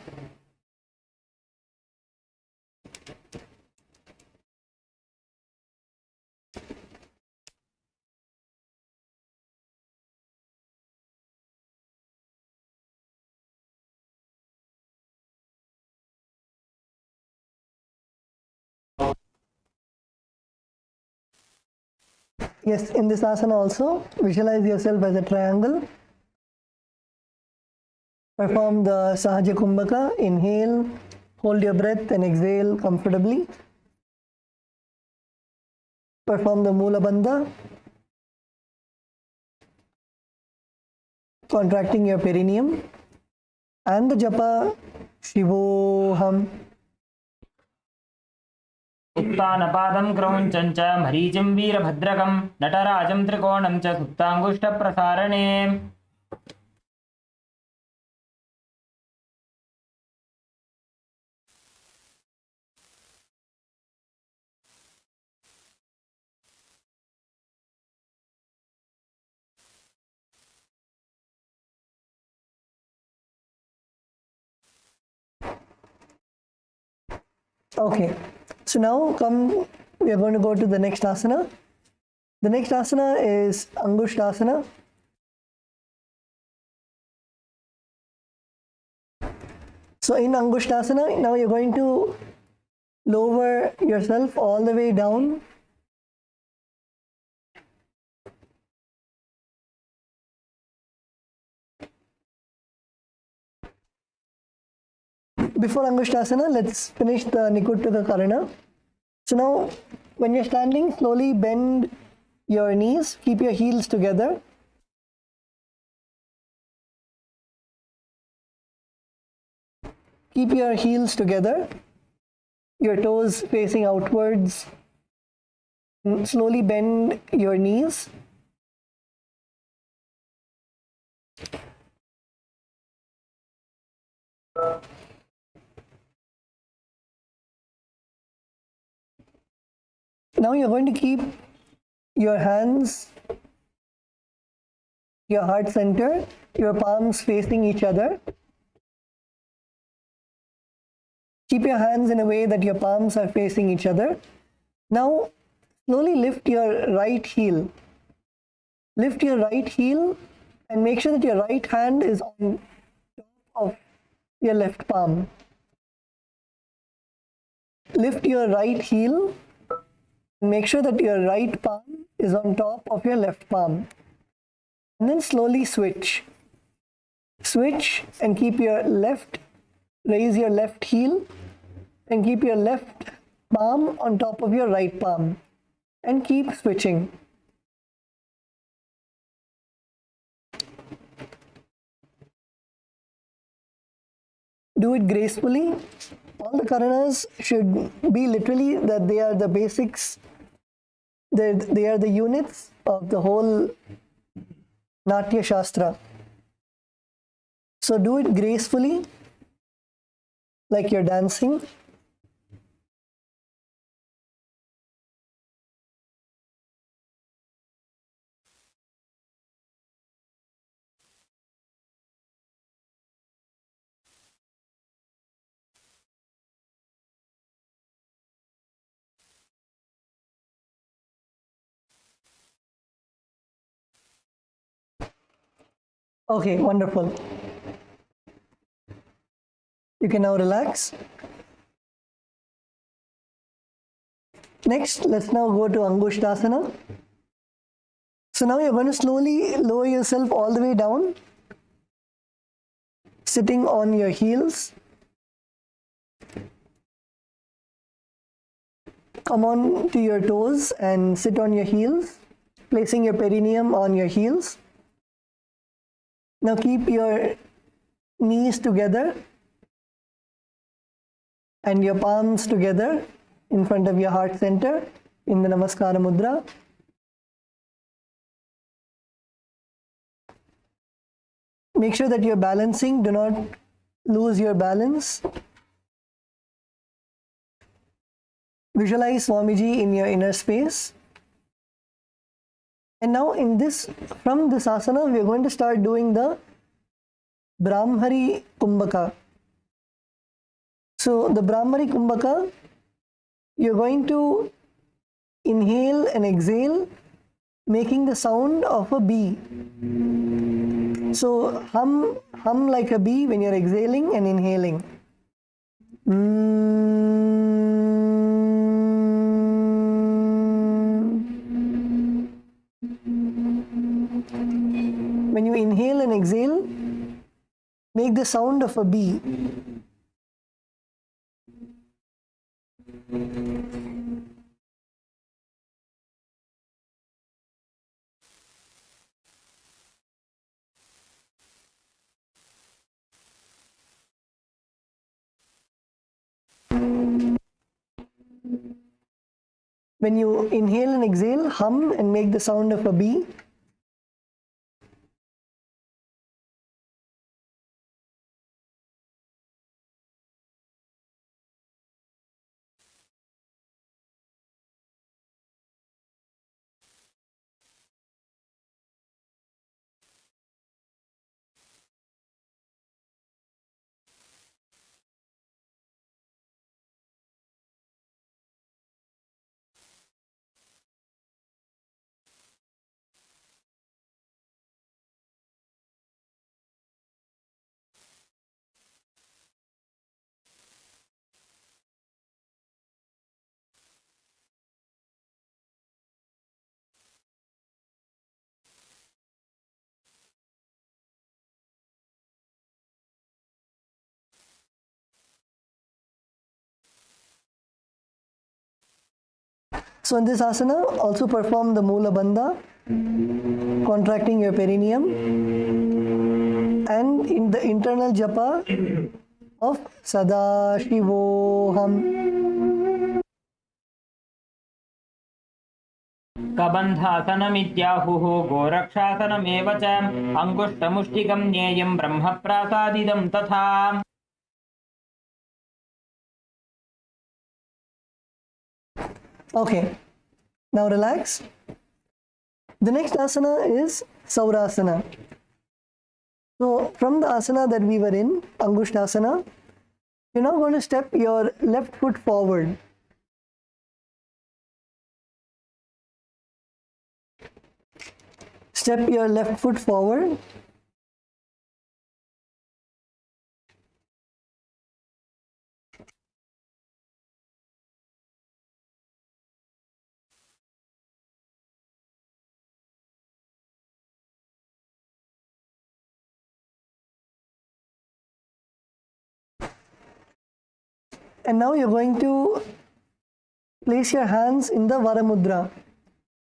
Yes, in this asana also, visualize yourself as a triangle. Perform the Sahaja Kumbhaka. Inhale, hold your breath and exhale comfortably. perform the Mula Bandha, contracting your perineum, and the Japa Shivoham. उत्तानपादं क्रौञ्चं च मरीचिं वीरभद्रकं नटराजं त्रिकोणं च सुप्ताङ्गुष्ठप्रसारणे Okay, so now we are going to go to the next asana. The next asana is Angushtasana. So in Angushtasana, now you're going to lower yourself all the way down. Before Angushtasana, let's finish the Nikuttaka Karana. So now, when you're standing, slowly bend your knees, keep your heels together. Keep your heels together, your toes facing outwards. Slowly bend your knees. Now you're going to keep your hands, your heart center, your palms facing each other. Keep your hands in a way that your palms are facing each other. Now, slowly lift your right heel. Lift your right heel and make sure that your right hand is on top of your left palm. Lift your right heel and make sure that your right palm is on top of your left palm. And then slowly switch. Switch and keep your left, raise your left heel and keep your left palm on top of your right palm. And keep switching. Do it gracefully. All the karanas should be literally that they are the basics, they are the units of the whole Natya Shastra. So do it gracefully, like you're dancing. Okay, wonderful. You can now relax. Next, let's now go to Angushtasana. So now you're going to slowly lower yourself all the way down, sitting on your heels. Come on to your toes and sit on your heels, placing your perineum on your heels. Now keep your knees together and your palms together in front of your heart center in the Namaskara Mudra. Make sure that you're balancing, do not lose your balance. Visualize Swamiji in your inner space. And now from this asana, we are going to start doing the Brahmari Kumbhaka. So the Brahmari Kumbhaka, you're going to inhale and exhale, making the sound of a bee. So hum like a bee when you're exhaling and inhaling. When you inhale and exhale, make the sound of a bee. When you inhale and exhale, hum and make the sound of a bee. So in this asana, also perform the Mula Bandha, contracting your perineum, and in the internal japa of Sada Shivoham. कबन्धासनमित्याहुः गोरक्षासनमेव च अङ्गुष्ठमुष्टिकं ज्ञेयं ब्रह्मप्रासादिदं तथा. Okay, now relax. The next asana is Saurasana. So from the asana that we were in, Angushtasana, you're now going to step your left foot forward. Step your left foot forward. And now you're going to place your hands in the Varamudra.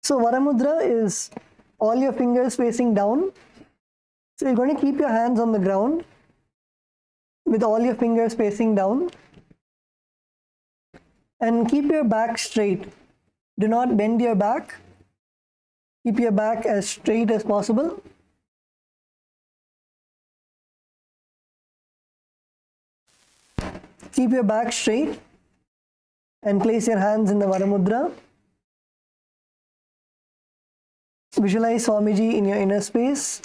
So Varamudra is all your fingers facing down. So you're going to keep your hands on the ground with all your fingers facing down. And keep your back straight. Do not bend your back. Keep your back as straight as possible. Keep your back straight and place your hands in the Varamudra. Visualize Swamiji in your inner space.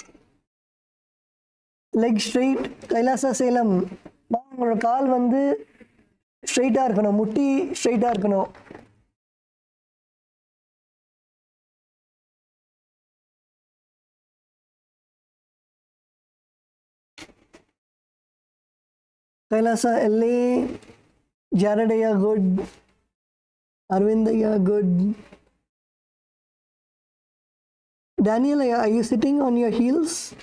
Leg straight. Kailasa Selam. உங்களோட கால் வந்து ஸ்ட்ரெயிட்டாக இருக்கணும், முட்டி ஸ்ட்ரெயிட்டாக இருக்கணும். Kailasa LA, Jaradaya good, Arvindaya good. Daniel, are you sitting on your heels?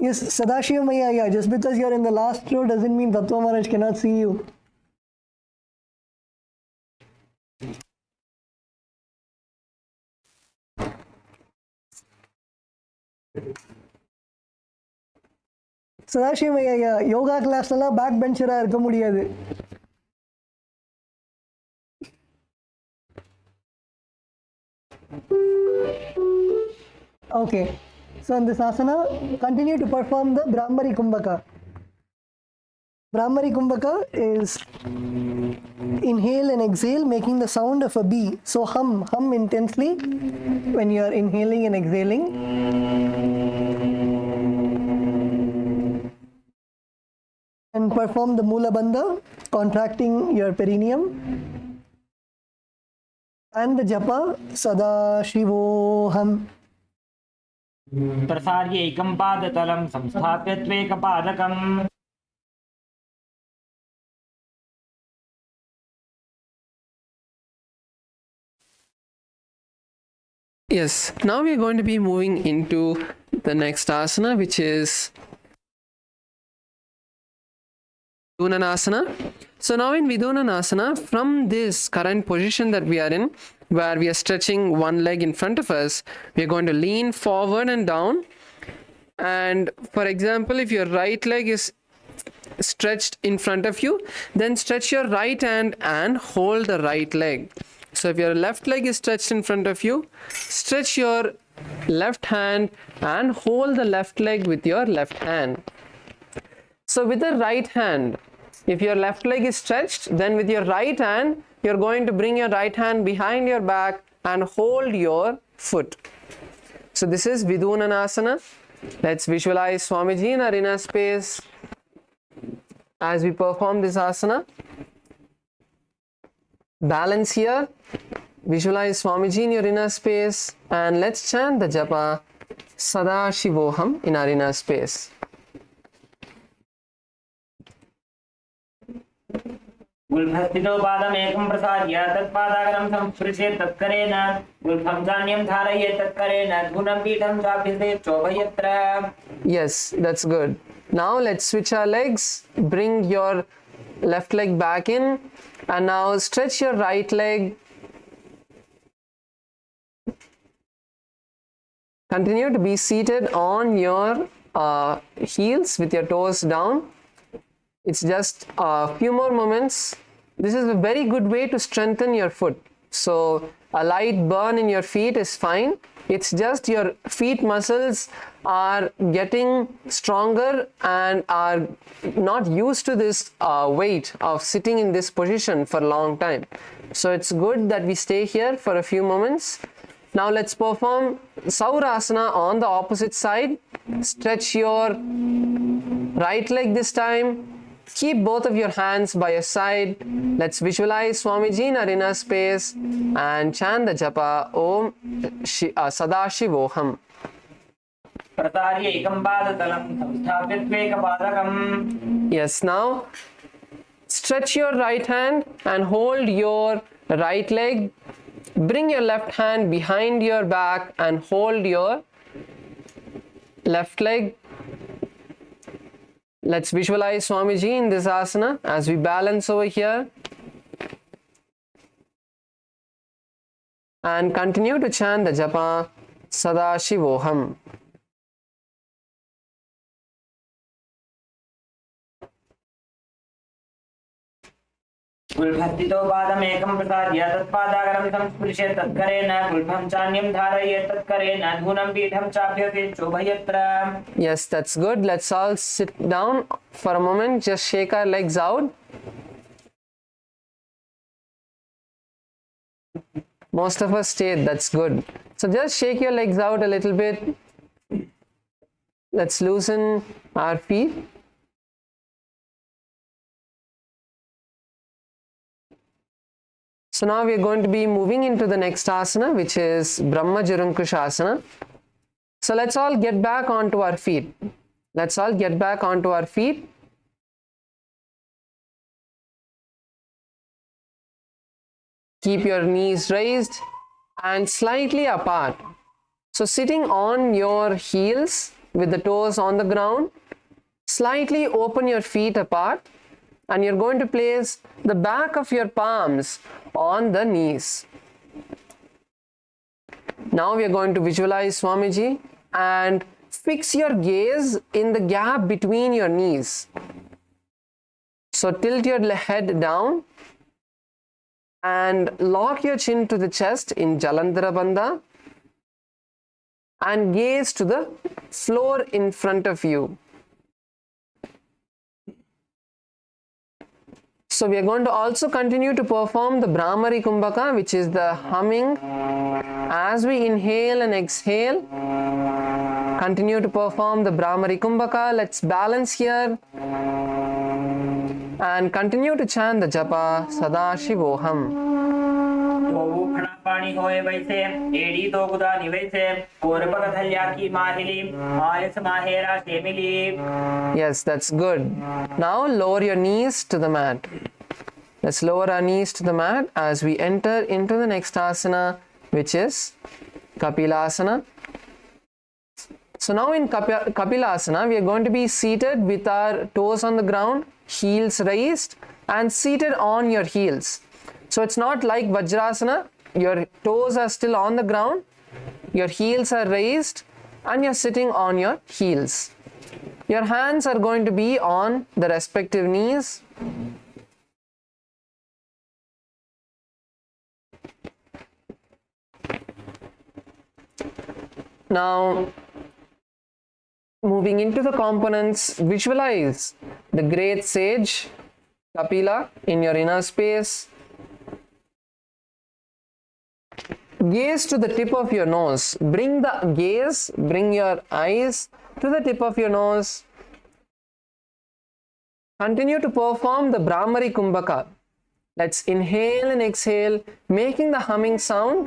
Yes, Sadashiva Maya, yeah, just because you're in the last row doesn't mean Tattva Maharaj cannot see you. Sadashiva Maya, yeah, yoga class la back bencher irukka mudiyadhu. Okay. So in this asana, continue to perform the Brahmari Kumbhaka. Brahmari Kumbhaka is inhale and exhale, making the sound of a bee. So hum intensely when you are inhaling and exhaling. And perform the Mula Bandha, contracting your perineum. And the japa, Sada Shivoham. प्रसार्य एकं पादतलं संस्थाप्य त्वेकपादकम्. Yes, now we are going to be moving into the next asana, which is Vidunanasana. So now in Vidunanasana, from this current position that we are in, where we are stretching one leg in front of us, we are going to lean forward and down. And for example, if your right leg is stretched in front of you, then stretch your right hand and hold the right leg. So if your left leg is stretched in front of you, stretch your left hand and hold the left leg with your left hand. So with the right hand, if your left leg is stretched, then with your right hand, you're going to bring your right hand behind your back and hold your foot. So this is Vidunanasana. Let's visualize Swamiji in our inner space as we perform this asana. Balance here. Visualize Swamiji in your inner space, and let's chant the japa Sada Shivoham in our inner space. गुल्फस्थितो पादमेकं प्रसाद्य तत्पादाग्रं संस्पृशेत् तत्करेण गुल्फं चान्यं धारयेत् तत्करेण धूनं पीठं चाभ्यसेत् चोभयत्र. Yes, that's good. Now let's switch our legs. Bring your left leg back in, and now stretch your right leg. Continue to be seated on your heels with your toes down. It's just a few more moments. This is a very good way to strengthen your foot. So a light burn in your feet is fine. It's just your feet muscles are getting stronger and are not used to this weight of sitting in this position for a long time. So it's good that we stay here for a few moments. Now let's perform Saurasana on the opposite side. Stretch your right leg this time. Keep both of your hands by your side. Let's visualize Swamiji in our inner space and chant the japa Om Sada Shivoham. प्रसार्य एकं पादतलं संस्थाप्य त्वेकपादकम्. Yes, now stretch your right hand and hold your right leg. Bring your left hand behind your back and hold your left leg. Let's visualize Swamiji in this asana as we balance over here. And continue to chant the japa Sada Shivoham. गुल्फस्थितो पादमेकं प्रसाद्य तत्पादाग्रं संस्पृशेत् तत्करेण गुल्फं चान्यं धारयेत् तत्करेण धूनं पीठं चाभ्यसेत् चोभयत्र. Yes, that's good. Let's all sit down for a moment. Just shake our legs out. Most of us stayed. That's good. So just shake your legs out a little bit. Let's loosen our feet. So now we are going to be moving into the next asana, which is Brahma Jarankushasana. So let's all get back onto our feet. Let's all get back onto our feet. Keep your knees raised and slightly apart. So sitting on your heels with the toes on the ground, slightly open your feet apart, and you're going to place the back of your palms on the knees. Now we are going to visualize Swamiji and fix your gaze in the gap between your knees. So tilt your head down and lock your chin to the chest in Jalandhara Bandha and gaze to the floor in front of you. So we are going to also continue to perform the Brahmari Kumbhaka, which is the humming. As we inhale and exhale, continue to perform the Brahmari Kumbhaka. Let's balance here and continue to chant the japa Sada Shivoham. पानी होए वैसे एड़ी तो गुदा निवैसे कोरपक थल्या की माहिली आयस माहेरा शेमिली. Yes, that's good. Now lower your knees to the mat. Let's lower our knees to the mat as we enter into the next asana, which is Kapilasana. So now in Kapilasana, we are going to be seated with our toes on the ground, heels raised, and seated on your heels. So it's not like Vajrasana, your toes are still on the ground, your heels are raised, and you're sitting on your heels. Your hands are going to be on the respective knees. Now, moving into the components, visualize the great sage Kapila in your inner space. Gaze to the tip of your nose. Bring your eyes to the tip of your nose. Continue to perform the Brahmari Kumbhaka. Let's inhale and exhale, making the humming sound.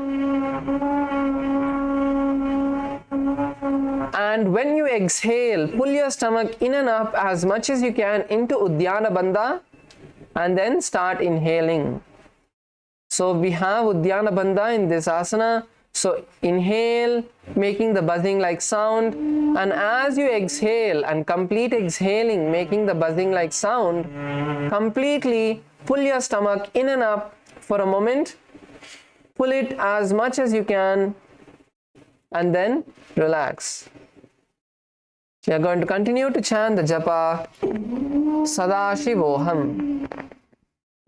And when you exhale, pull your stomach in and up as much as you can into Uddiyana Bandha, and then start inhaling. So we have Uddiyana Bandha in this asana. So inhale, making the buzzing like sound, and as you exhale and complete exhaling, making the buzzing like sound, completely pull your stomach in and up for a moment. Pull it as much as you can, and then relax. We are going to continue to chant the japa Sadashivoham.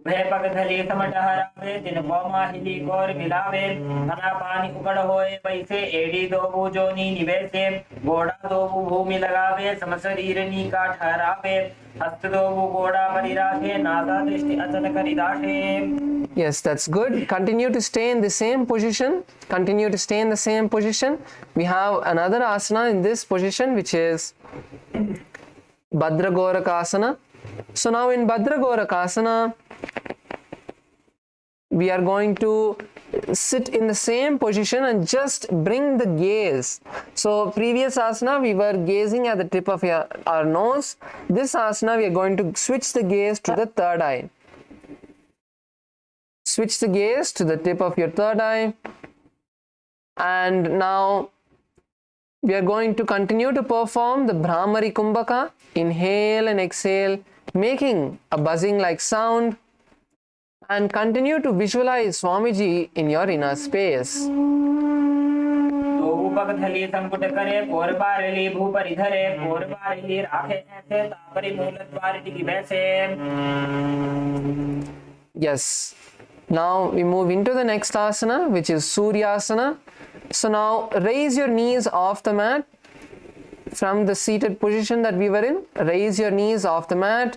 वह पगधली समट हरावे दिन पौमा हिली गौर मिलावे धना पानी उकड़ होए वैसे एड़ी दो जोनी निवेसे घोड़ा दो भूमि लगावे समशरीर नी का ठहरावे हस्त दो घोड़ा परिराशे नासा दृष्टि अचल करिदाशे. Yes, that's good. Continue to stay in the same position. Continue to stay in the same position. We have another asana in this position, which is Bhadragorakasana. So now in Bhadragorakasana, we are going to sit in the same position and just bring the gaze. So previous asana, we were gazing at the tip of our nose. This asana, we are going to switch the gaze to the third eye. Switch the gaze to the tip of your third eye. And now we are going to continue to perform the Brahmari Kumbhaka. Inhale and exhale, making a buzzing like sound. And continue to visualize Swamiji in your inner space. पगधली संकुट करे core बारली भू परिधरे core बारली राखे ऐसे तापरी मूलद्वार टिकी वैसे. Yes. Now we move into the next asana, which is Suryasana. So now raise your knees off the mat from the seated position that we were in. Raise your knees off the mat.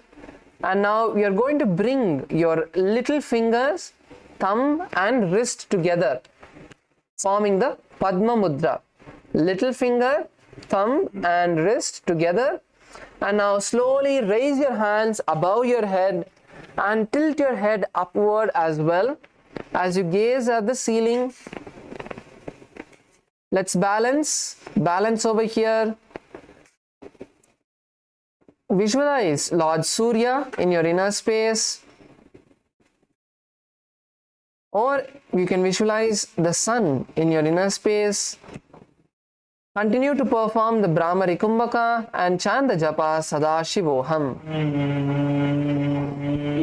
And now we are going to bring your little fingers, thumb and wrist together, forming the Padma Mudra. Little finger, thumb and wrist together. And now slowly raise your hands above your head and tilt your head upward as well as you gaze at the ceiling. Let's balance over here. Visualize Lord Surya in your inner space, or you can visualize the sun in your inner space. Continue to perform the Brahmari Kumbhaka and chant the japa Sadashivoham.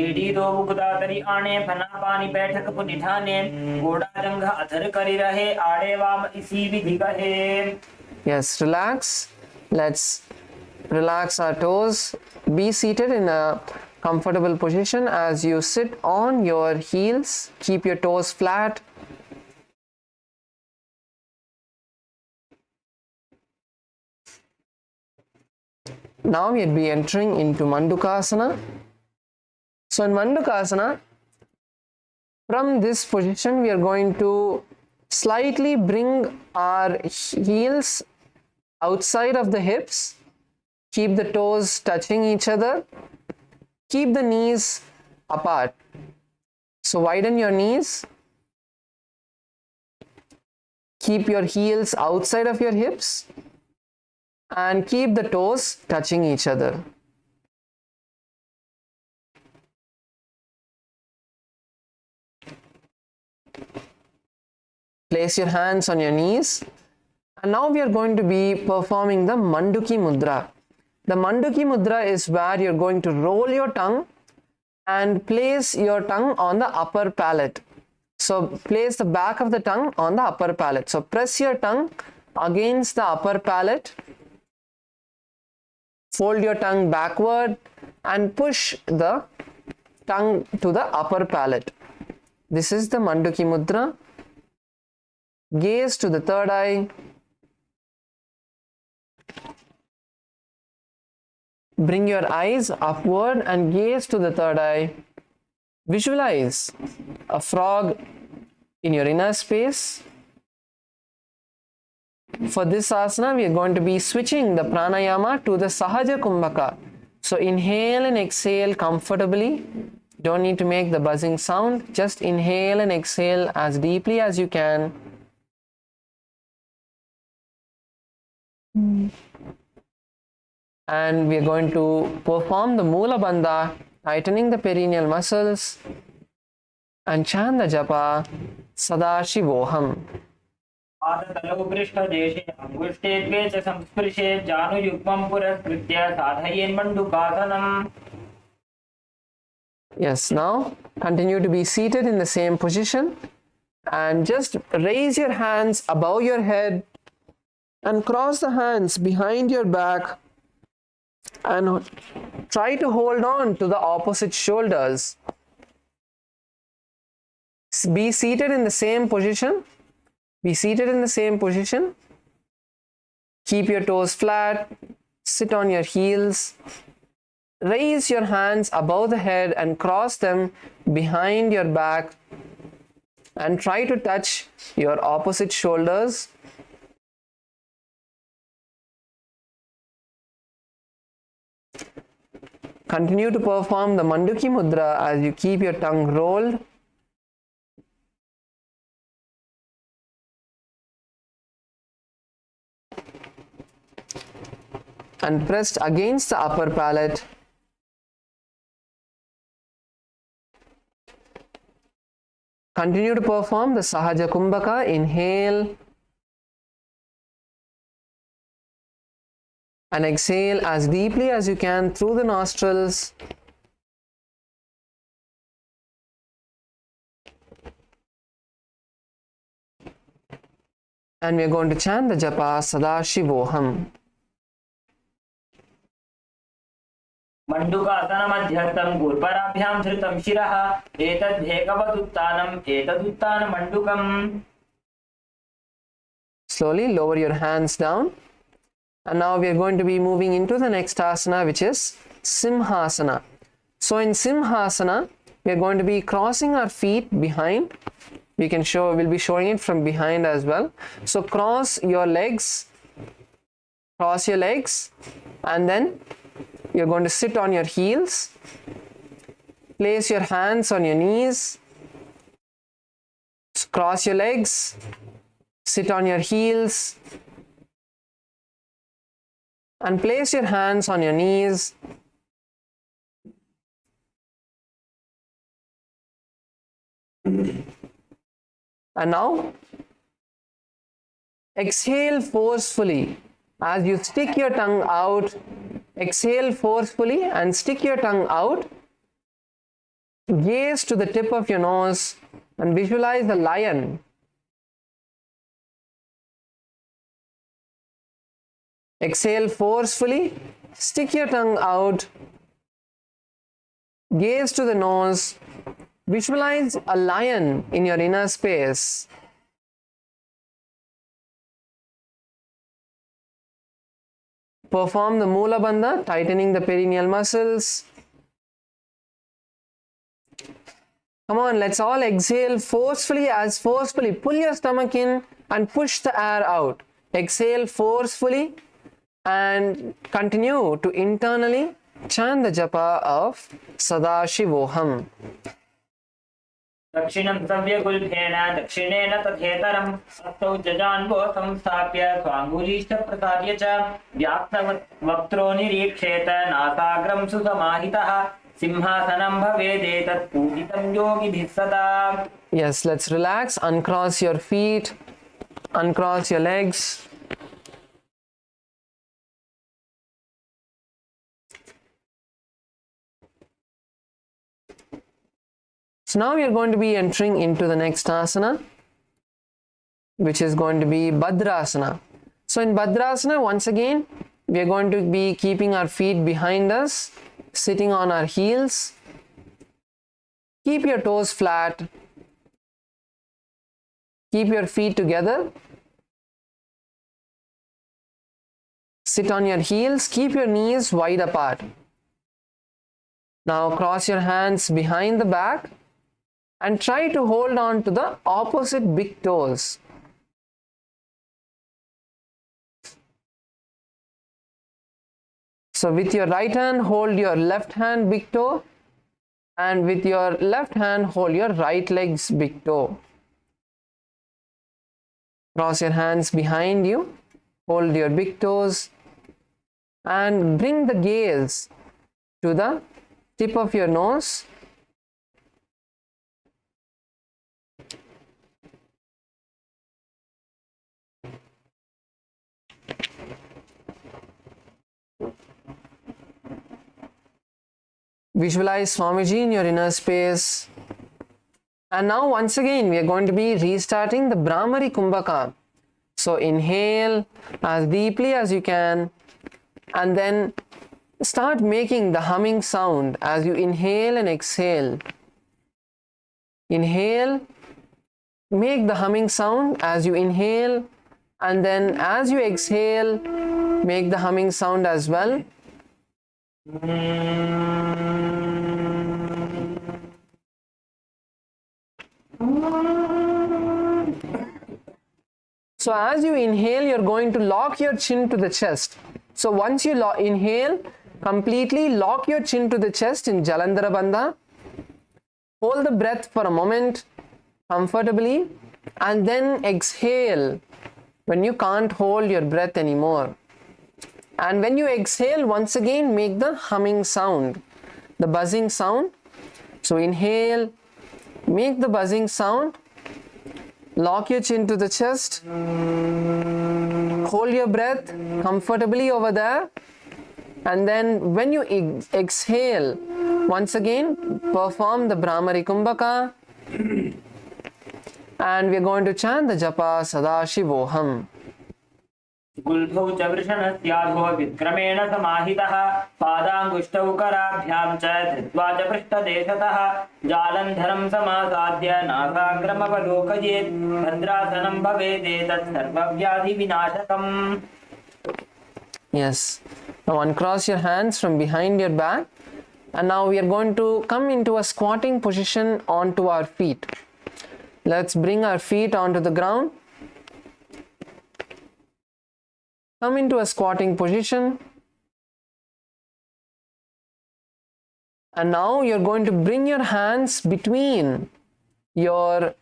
एड़ी दो बुगदातरी आने फना पानी बैठक पुनिठाने घोड़ा जंघा अधर करी रहे आड़े वाम इसी विधि कहे. Yes, relax. Let's relax our toes. Be seated in a comfortable position as you sit on your heels. Keep your toes flat. Now we'll be entering into Mandukasana. So in Mandukasana, from this position, we are going to slightly bring our heels outside of the hips. Keep the toes touching each other. Keep the knees apart. So widen your knees. Keep your heels outside of your hips. And keep the toes touching each other. Place your hands on your knees. And now we are going to be performing the Manduki Mudra. The Manduki Mudra is where you're going to roll your tongue and place your tongue on the upper palate. So place the back of the tongue on the upper palate. So press your tongue against the upper palate. Fold your tongue backward and push the tongue to the upper palate. This is the Manduki Mudra. Gaze to the third eye. Bring your eyes upward and gaze to the third eye. Visualize a frog in your inner space. For this asana, we are going to be switching the pranayama to the Sahaja Kumbhaka. So inhale and exhale comfortably. Don't need to make the buzzing sound. Just inhale and exhale as deeply as you can. And we are going to perform the Mula Bandha, tightening the perineal muscles, and chant the japa Sadashivoham. पादतलौ पृष्ठदेशे अङ्गुष्ठे द्वे च संस्पृशे जानुयुग्मं पुरस्कृत्य साधयेन्मण्डुकासनम्. Yes, now continue to be seated in the same position and just raise your hands above your head and cross the hands behind your back and try to hold on to the opposite shoulders. Be seated in the same position. Be seated in the same position. Keep your toes flat. Sit on your heels. Raise your hands above the head and cross them behind your back and try to touch your opposite shoulders. Continue to perform the Manduki Mudra as you keep your tongue rolled. And pressed against the upper palate. Continue to perform the Sahaja Kumbhaka. Inhale and exhale as deeply as you can through the nostrils. And we are going to chant the japa Sadashivoham. मण्डुकासनमध्यस्थं गुर्पराभ्यां धृतं शिरः एतद्धेकवदुत्थानम् एतदुत्थानमण्डुकम्. Slowly lower your hands down. And now we are going to be moving into the next asana, which is Simhasana. So in Simhasana, we are going to be crossing our feet behind. We'll be showing it from behind as well. So cross your legs, and then you're going to sit on your heels. Place your hands on your knees. Cross your legs. Sit on your heels. And place your hands on your knees. And now, exhale forcefully. As you stick your tongue out, exhale forcefully and stick your tongue out. Gaze to the tip of your nose and visualize the lion. Exhale forcefully, stick your tongue out. Gaze to the nose. Visualize a lion in your inner space. Perform the Mula Bandha, tightening the perineal muscles. Come on, let's all exhale forcefully. Pull your stomach in and push the air out. Exhale forcefully and continue to internally chant the japa of Sadashivoham. दक्षिणं सव्यगुल्फेन दक्षिणेन तथेतरं हस्तौ जजान्वो संस्थाप्य स्वाङ्गुलीश्च प्रसार्य च व्याप्तवक्त्रो निरीक्षेत नासाग्रं सुसमाहितः सिंहासनं भवेदेतत् पूजितं योगिभिः सदा. Yes, let's relax, uncross your feet, Uncross your legs. So now we are going to be entering into the next asana, which is going to be Bhadrasana. So in Bhadrasana, once again, we are going to be keeping our feet behind us, sitting on our heels. Keep your toes flat. Keep your feet together. Sit on your heels. Keep your knees wide apart. Now cross your hands behind the back and try to hold on to the opposite big toes. So with your right hand, hold your left hand big toe, and with your left hand, hold your right leg's big toe. Cross your hands behind you, hold your big toes, and bring the gaze to the tip of your nose. Visualize Swamiji in your inner space. And now once again we are going to be restarting the Brahmari Kumbhaka. So inhale as deeply as you can and then start making the humming sound as you inhale and exhale. Inhale, make the humming sound as you inhale, and then as you exhale, make the humming sound as well. So as you inhale, you're going to lock your chin to the chest. So once you inhale, completely lock your chin to the chest in Jalandhara Bandha. Hold the breath for a moment comfortably and then exhale when you can't hold your breath anymore. And when you exhale, once again make the humming sound, the buzzing sound. So inhale, make the buzzing sound, lock your chin to the chest, hold your breath comfortably over there, and then when you exhale, once again perform the Brahmari Kumbhaka, and we are going to chant the Japa Sadashivoham. गुल्भौ च वृषणस्याधो विक्रमेण समाहितः पादाङ्गुष्ठौ कराभ्यां च धृत्वा च पृष्ठदेशतः जालन्धरं समासाद्य नासाग्रमवलोकयेत् भद्रासनं भवेदेतत् सर्वव्याधिविनाशकम्. Yes. Now uncross your hands from behind your back, and now we are going to come into a squatting position onto our feet. Let's bring our feet onto the ground. Come into a squatting position, and now you're going to bring your hands between your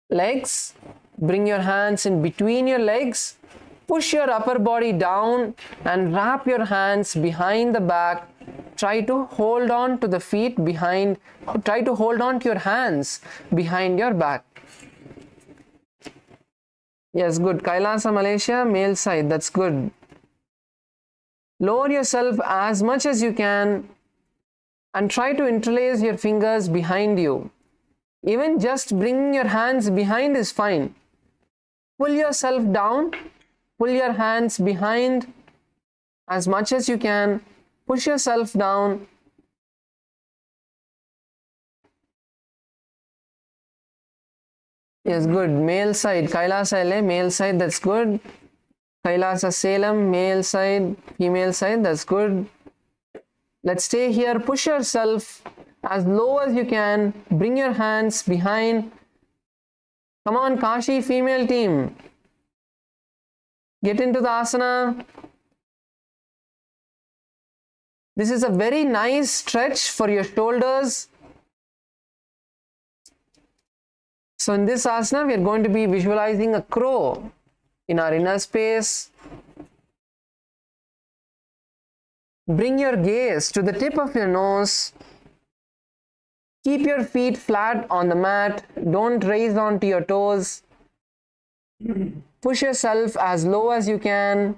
legs. Bring your hands in between your legs. Push your upper body down and wrap your hands behind the back. Try to hold on to the feet behind. Try to hold on to your hands behind your back. Yes, good. Kailasa, Malaysia, male side. That's good. Lower yourself as much as you can and try to interlace your fingers behind you. Even just bringing your hands behind is fine. Pull yourself down. Pull your hands behind as much as you can. Push yourself down. Yes, good. Male side, Kailasa LA, male side, that's good. Kailasa Salem, male side, female side, that's good. Let's stay here. Push yourself as low as you can. Bring your hands behind. Come on, Kashi female team. Get into the asana. This is a very nice stretch for your shoulders. So in this asana, we are going to be visualizing a crow in our inner space. Bring your gaze to the tip of your nose. Keep your feet flat on the mat. Don't raise onto your toes. Push yourself as low as you can,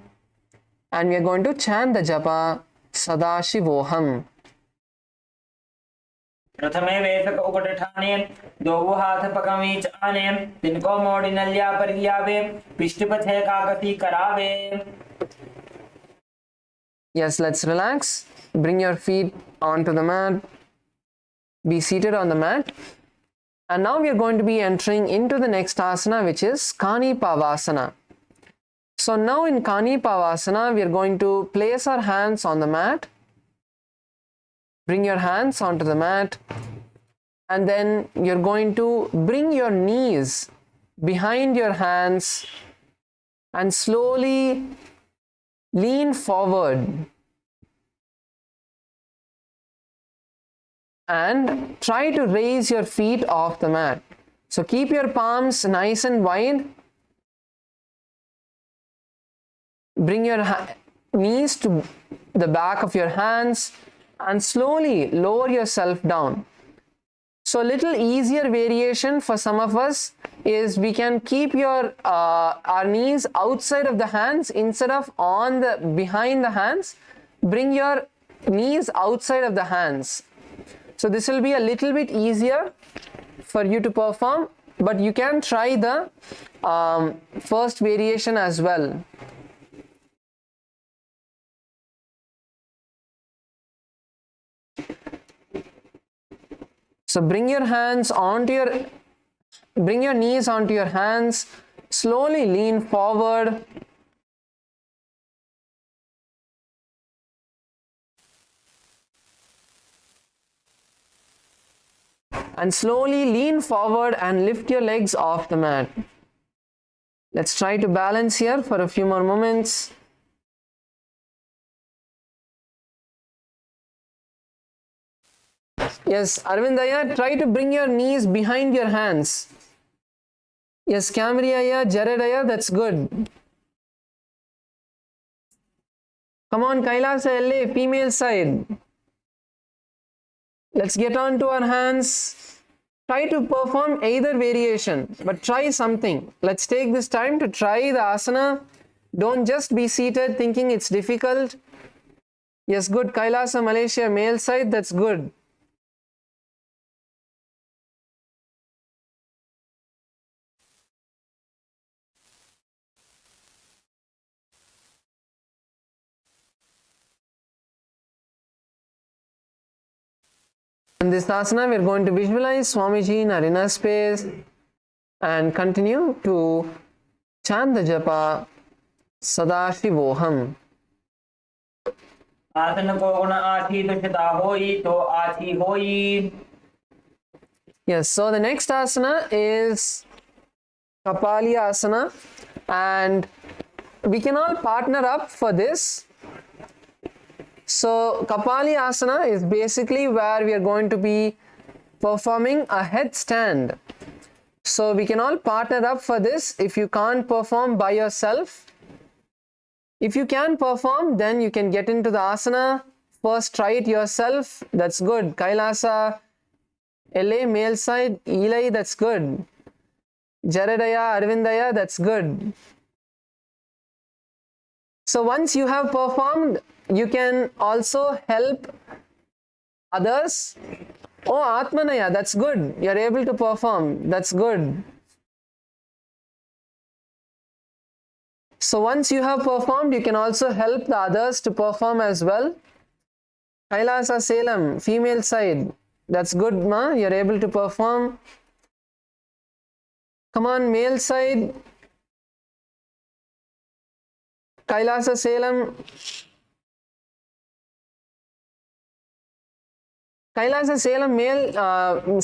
and we are going to chant the japa Sadashivoham. प्रथमे वेसक उपठाने दोवो हाथ पकमीच आने तिनको मोड़ी नल्या पर लियावे पिष्ट पथे काकती करावे. Yes, let's relax. Bring your feet onto the mat. Be seated on the mat. And now we are going to be entering into the next asana, which is Kani Pavasana. So now in Kani Pavasana, we are going to place our hands on the mat. Bring your hands onto the mat. And then you're going to bring your knees behind your hands and slowly lean forward. And try to raise your feet off the mat. So keep your palms nice and wide. Bring your knees to the back of your hands and slowly lower yourself down. So a little easier variation for some of us is we can keep our knees outside of the hands instead of behind the hands. Bring your knees outside of the hands. So this will be a little bit easier for you to perform, but you can try the first variation as well. So bring your knees onto your hands, slowly lean forward. And slowly lean forward and lift your legs off the mat. Let's try to balance here for a few more moments. Yes, Arvindaya, try to bring your knees behind your hands. Yes, Camriaya, Jaredaya, that's good. Come on, Kailasa LA, female side. Let's get on to our hands. Try to perform either variation, but try something. Let's take this time to try the asana. Don't just be seated thinking it's difficult. Yes, good. Kailasa Malaysia, male side, that's good. In this asana, we are going to visualize Swamiji in our inner space and continue to chant the japa Sadashivoham. आसन को गुण आठी दुष्टता होई तो आठी होई. Yes, so the next asana is Kapali asana, and we can all partner up for this. So Kapali asana is basically where we are going to be performing a headstand. So we can all partner up for this. If you can't perform by yourself, if you can perform, then you can get into the asana. First try it yourself. That's good. Kailasa, LA, male side, Eli, that's good. Jaredaya, Arvindaya, that's good. So once you have performed, you can also help others. Oh, Atmanaya, that's good. You're able to perform. That's good. So once you have performed, you can also help the others to perform as well. Kailasa Salem, female side. That's good, ma. You're able to perform. Come on, male side. Kailasa Salem. கைலாச சேலம் மேல்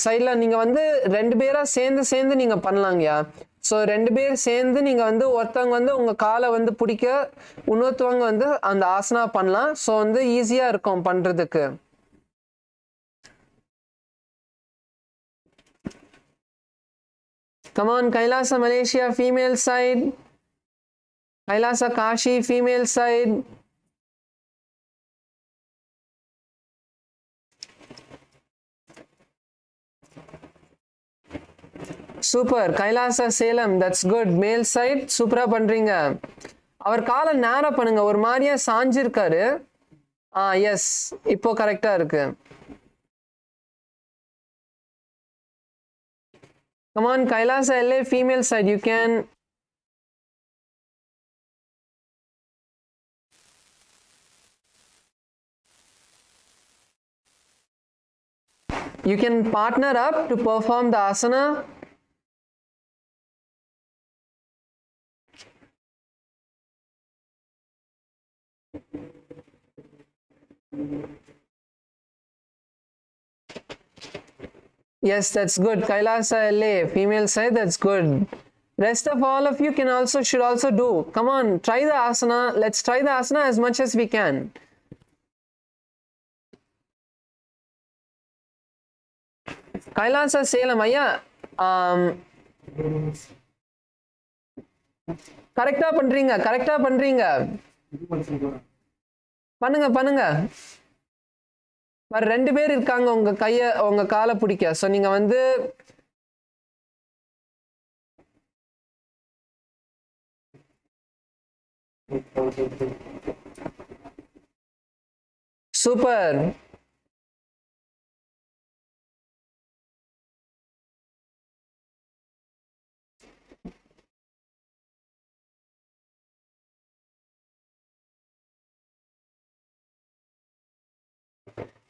சைடில் நீங்கள் வந்து ரெண்டு பேராக சேர்ந்து நீங்கள் பண்ணலாங்கய்யா. So ரெண்டு பேர் சேர்ந்து நீங்கள் வந்து ஒருத்தவங்க வந்து உங்கள் காலை வந்து பிடிக்க, இன்னொருத்தவங்க வந்து அந்த ஆசனா பண்ணலாம். ஸோ வந்து ஈஸியாக இருக்கும் பண்ணுறதுக்கு. Come on, Kailasa Malaysia, female side. Kailasa Kashi, female side. Super. Kailasa Salem, that's good. மேல் சைட் சூப்பரா பண்றீங்க. அவர் காலை நேரா பண்ணுங்க, ஒரு மாதிரியா சாஞ்சிருக்காரு. எஸ், இப்போ கரெக்டா இருக்கு. Come on, Kailasa LA, female side, you can. You can partner up to perform the asana. Yes, that's good. Kailasa LA, female side, that's good. Rest of all of you should also do. Come on, try the asana. Let's try the asana as much as we can. Kailasa Salem, ஐயா கரெக்டா பண்றீங்க, கரெக்டா பண்றீங்க. பண்ணுங்க பண்ணுங்க. வேற 2 பேர் இருக்காங்க உங்க காலை பிடிக்க. சோ நீங்க வந்து super.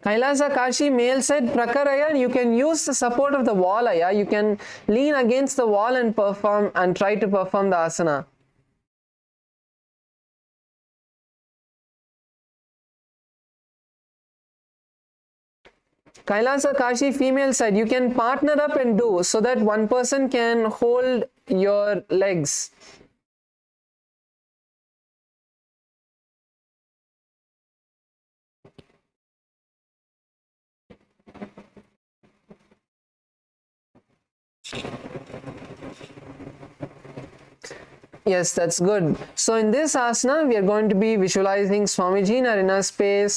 Kailasa Kashi, male side, Prakaraya, you can use the support of the wall, Aya. You can lean against the wall and perform and try to perform the asana. Kailasa Kashi, female side, you can partner up and do so that one person can hold your legs. Yes, that's good. So in this asana, we are going to be visualizing Swamiji in our inner space.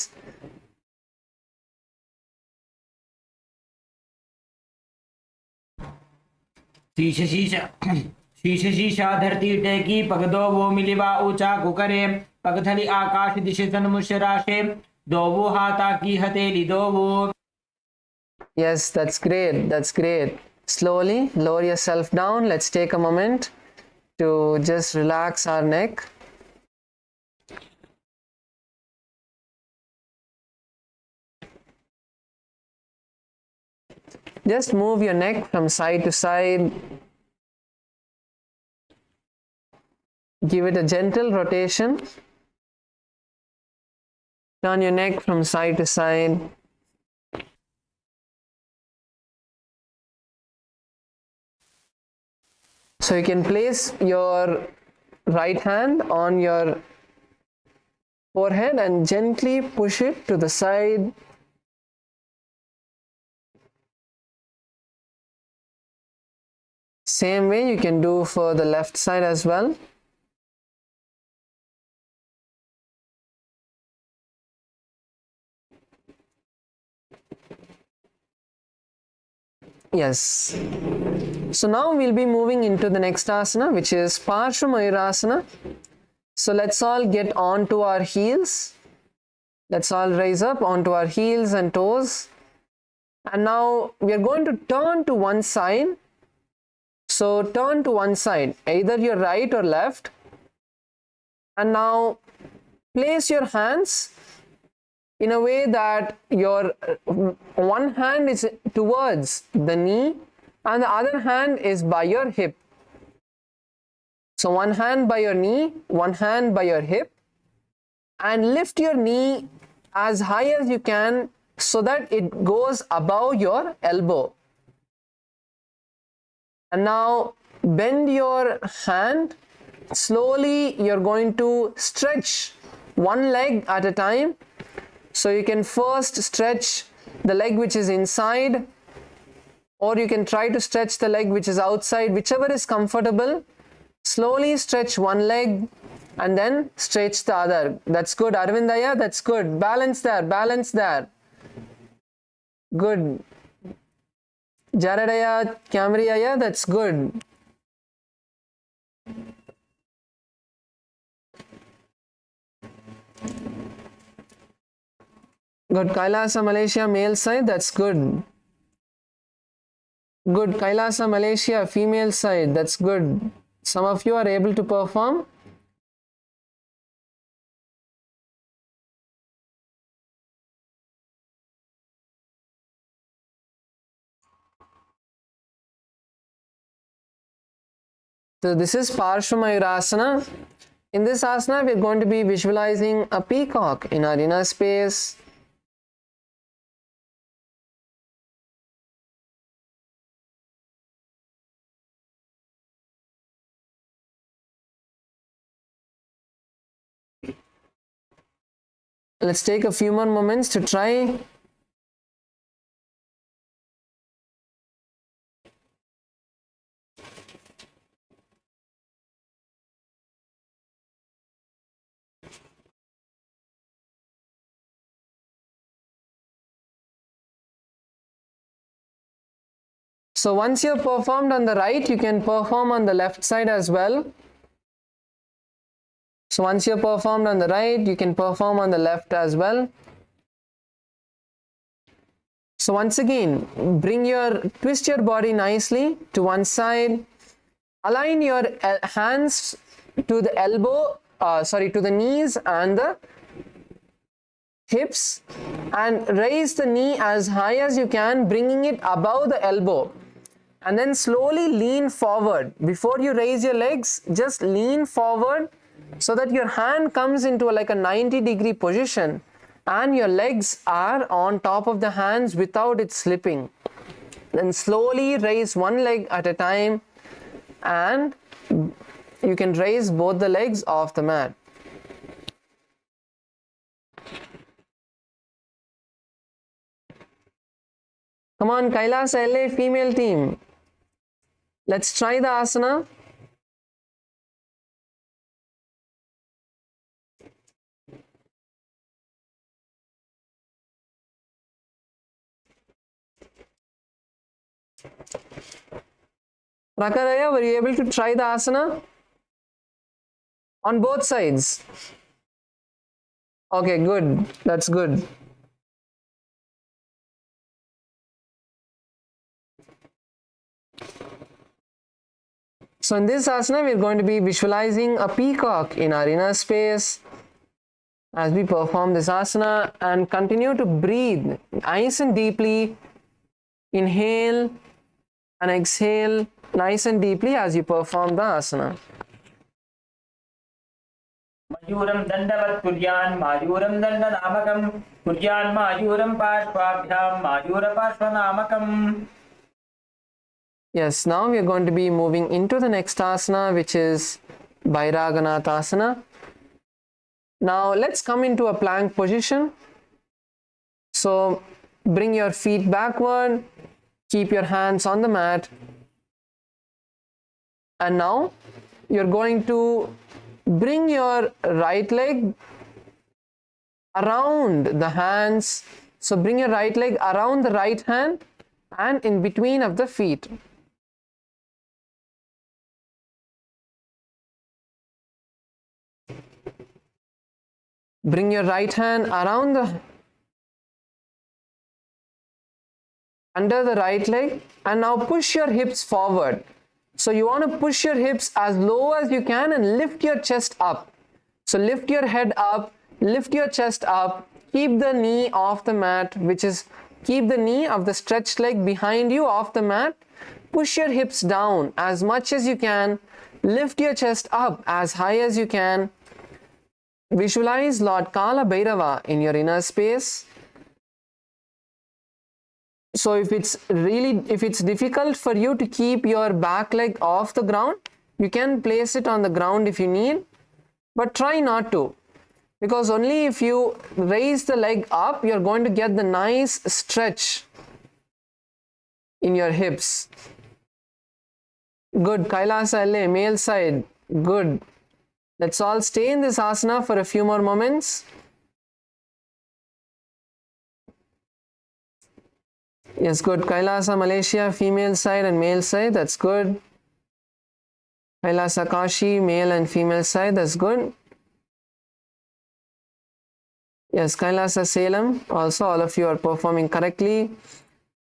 शीशा धरती टेकी पगदो वो मिलिवा ऊंचा कुकरे पगथली आकाश दिशे सन्मुष्य राशे दो वो हाथा की हथेली दो वो. Yes, that's great. That's great. Slowly lower yourself down. Let's take a moment to just relax our neck. Just move your neck from side to side. Give it a gentle rotation. Turn your neck from side to side. So you can place your right hand on your forehead and gently push it to the side. Same way you can do for the left side as well. Yes. So now we'll be moving into the next asana, which is Parshva Mayurasana. So let's all get onto our heels. Let's all rise up onto our heels and toes. And now we are going to turn to one side. So turn to one side, either your right or left. And now place your hands in a way that your one hand is towards the knee and the other hand is by your hip. So one hand by your knee, one hand by your hip, and lift your knee as high as you can so that it goes above your elbow. And now bend your hand. Slowly you're going to stretch one leg at a time. So you can first stretch the leg which is inside, or you can try to stretch the leg which is outside, whichever is comfortable. Slowly stretch one leg and then stretch the other. That's good, Arvindaya, that's good. Balance there, balance there. Good. Jaradaya, Camriaya, that's good. Good. Kailasa, Malaysia, male side, that's good. Good. Kailasa, Malaysia, female side, that's good. Some of you are able to perform. So this is Parshvamayurasana. In this asana, we are going to be visualizing a peacock in our inner space. Let's take a few more moments to try. So once you've performed on the right, you can perform on the left side as well. So once you've performed on the right, you can perform on the left as well. So once again, twist your body nicely to one side. Align your hands to the to the knees and the hips, and raise the knee as high as you can, bringing it above the elbow. And then slowly lean forward. Before you raise your legs, just lean forward so that your hand comes into like a 90-degree position and your legs are on top of the hands without it slipping. Then slowly raise one leg at a time, and you can raise both the legs off the mat. Come on, Kailasa LA female team. Let's try the asana. Rakaraya, were you able to try the asana? On both sides. Okay, good. That's good. So in this asana, we are going to be visualizing a peacock in our inner space as we perform this asana, and continue to breathe nice and deeply. Inhale and exhale nice and deeply as you perform the asana. Mayuram dandavat kuryan, Mayuram dandanamakam, kuryan Mayuram parshvabhyam, Mayura parshvanamakam. Yes, now we are going to be moving into the next asana, which is Bhairaganathasana. Now let's come into a plank position. So bring your feet backward, keep your hands on the mat, and now you're going to bring your right leg around the hands. So bring your right leg around the right hand and in between of the feet. Bring your right hand around under the right leg, and now push your hips forward. So you want to push your hips as low as you can and lift your chest up. So lift your head up, lift your chest up, keep the knee off the mat, keep the knee of the stretched leg behind you off the mat. Push your hips down as much as you can, lift your chest up as high as you can. Visualize Lord Kala Bhairava in your inner space. So if it's difficult for you to keep your back leg off the ground, you can place it on the ground if you need, but try not to, because only if you raise the leg up, you're going to get the nice stretch in your hips. Good. Kailasa LA, male side. Good. Let's all stay in this asana for a few more moments. Yes, good. Kailasa, Malaysia, female side and male side. That's good. Kailasa, Kashi, male and female side. That's good. Yes, Kailasa, Salem. Also, all of you are performing correctly.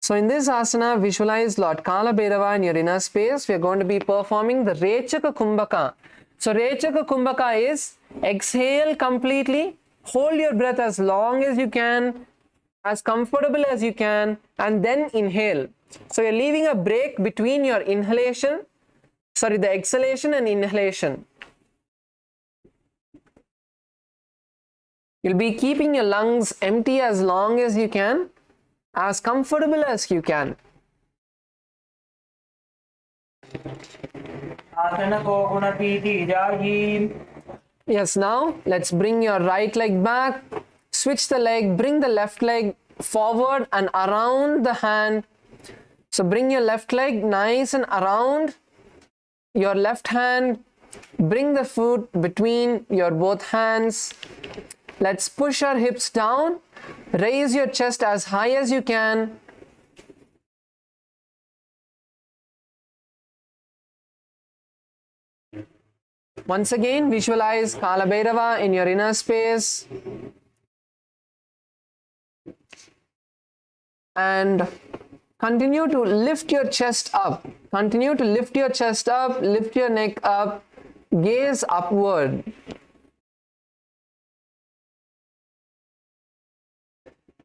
So in this asana, visualize Lord Kala Bhairava in your inner space. We are going to be performing the Rechaka Kumbhaka. So Rechaka Kumbhaka is exhale completely, hold your breath as long as you can, as comfortable as you can, and then inhale. So you're leaving a break between your the exhalation and inhalation. You'll be keeping your lungs empty as long as you can, as comfortable as you can. Yes, now let's bring your right leg back, switch the leg, bring the left leg forward and around the hand. So bring your left leg nice and around your left hand, bring the foot between your both hands. Let's push our hips down, raise your chest as high as you can. Once again, visualize Kala Bhairava in your inner space. And continue to lift your chest up. Continue to lift your chest up, lift your neck up, gaze upward.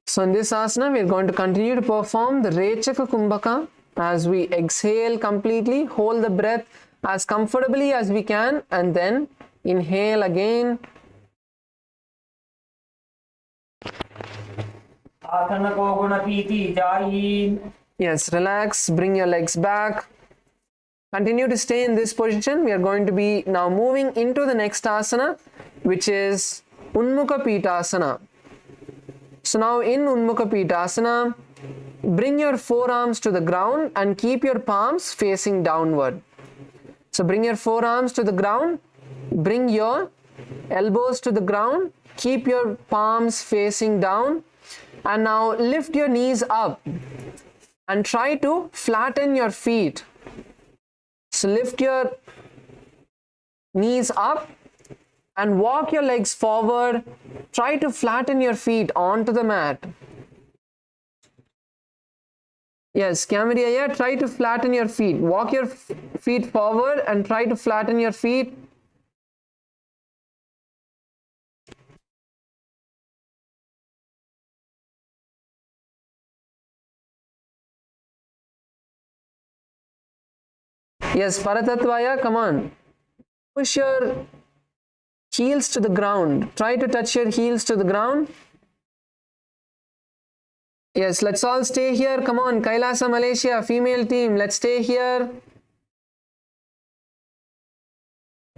So in this asana, we are going to continue to perform the Rechaka Kumbhaka as we exhale completely, hold the breath as comfortably as we can, and then inhale again. Yes, relax, bring your legs back. Continue to stay in this position. We are going to be now moving into the next asana, which is Unmukha Pitasana. So now in Unmukha Pitasana, bring your forearms to the ground and keep your palms facing downward. So bring your forearms to the ground, bring your elbows to the ground, keep your palms facing down, and now lift your knees up and try to flatten your feet. So lift your knees up and walk your legs forward. Try to flatten your feet onto the mat. Yes, Cameriya, try to flatten your feet. Walk your feet forward and try to flatten your feet. Yes, Paratatvaya, come on. Push your heels to the ground. Try to touch your heels to the ground. Yes, let's all stay here. Come on, Kailasa, Malaysia, female team, let's stay here.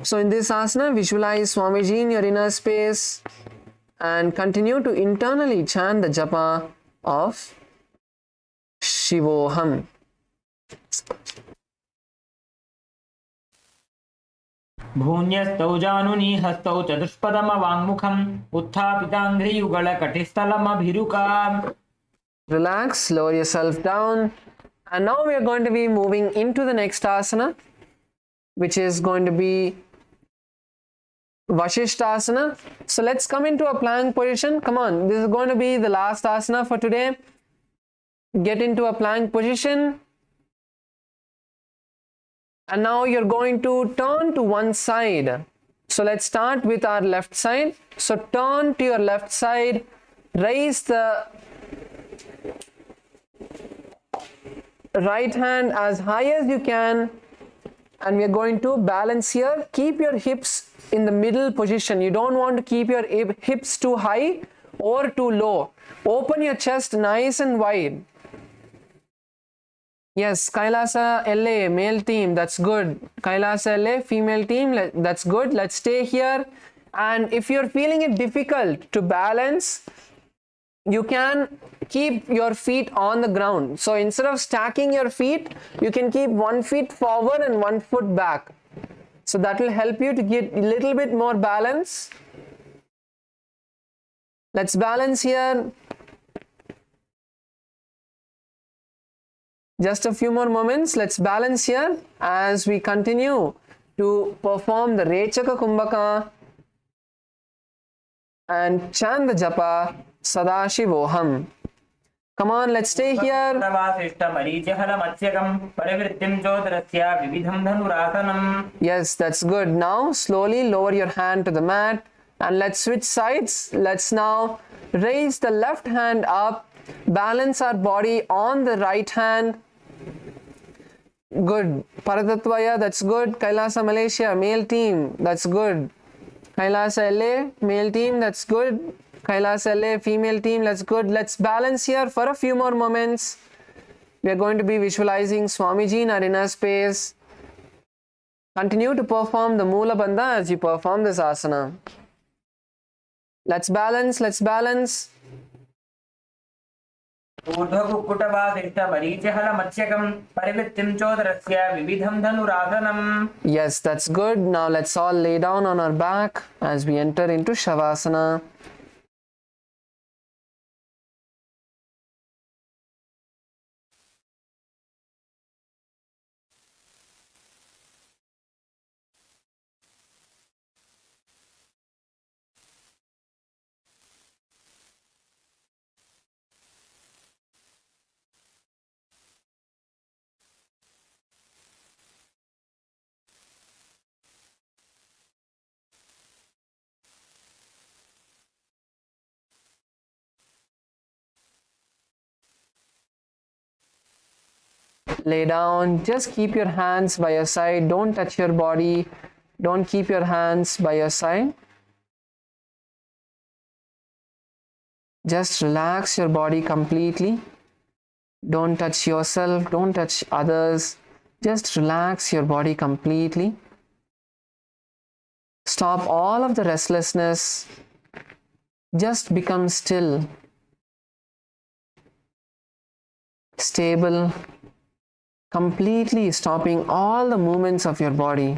So in this asana, visualize Swamiji in your inner space and continue to internally chant the japa of Shivoham. भून्यस्तौ जानुनी हस्तौ चतुष्पदमवाङ्मुखम् उत्थापिताङ्घ्रियुगलकटिस्थलमभिरुकाम्. Relax, lower yourself down. And now we are going to be moving into the next asana, which is going to be Vashishthasana. So let's come into a plank position. Come on, this is going to be the last asana for today. Get into a plank position. And now you're going to turn to one side. So let's start with our left side. So turn to your left side, raise the right hand as high as you can, and we are going to balance here. Keep your hips in the middle position. You don't want to keep your hips too high or too low. Open your chest nice and wide. Yes, Kailasa LA, male team, that's good. Kailasa LA, female team, that's good. Let's stay here. And if you're feeling it difficult to balance, you can keep your feet on the ground. So instead of stacking your feet, you can keep one foot forward and one foot back. So that will help you to get a little bit more balance. Let's balance here. Just a few more moments. Let's balance here as we continue to perform the Rechaka Kumbhaka and chant the japa Sadashivoham. Come on, let's stay here. Yes, that's good. Now slowly lower your hand to the mat and let's switch sides. Let's now raise the left hand up, balance our body on the right hand. Good. Paratatvaya, that's good. Kailasa Malaysia, male team, that's good. Kailasa LA, male team, that's good. Kailasa LA, female team, that's good. Let's balance here for a few more moments. We are going to be visualizing Swamiji in our inner space. Continue to perform the Moola Bandha as you perform this asana. Let's balance, let's balance. Yes, that's good. Now let's all lay down on our back as we enter into Shavasana. Lay down, just keep your hands by your side, don't touch your body, don't keep your hands by your side. Just relax your body completely. Don't touch yourself, don't touch others. Just relax your body completely. Stop all of the restlessness. Just become still, stable, completely stopping all the movements of your body.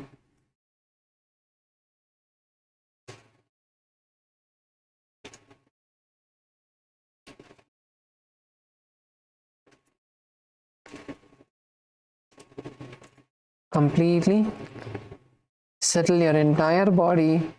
Completely settle your entire body.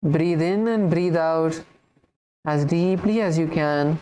Breathe in and breathe out as deeply as you can.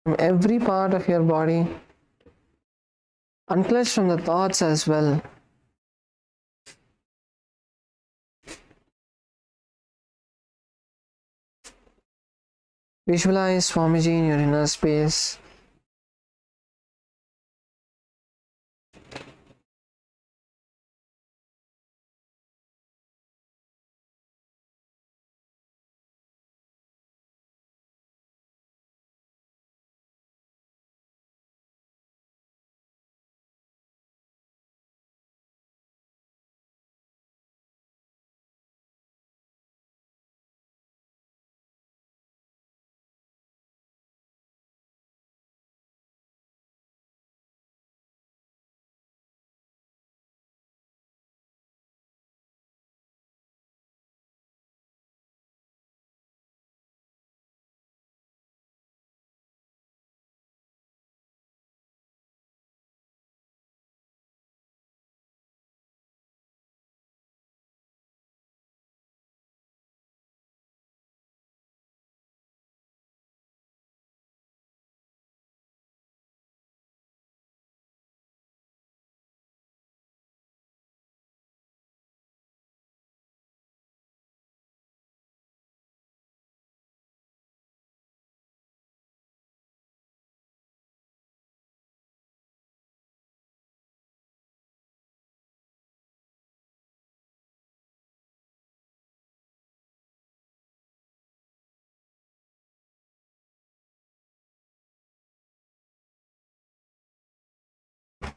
from every part of your body. Unclench from the thoughts as well. Visualize Swamiji in your inner space.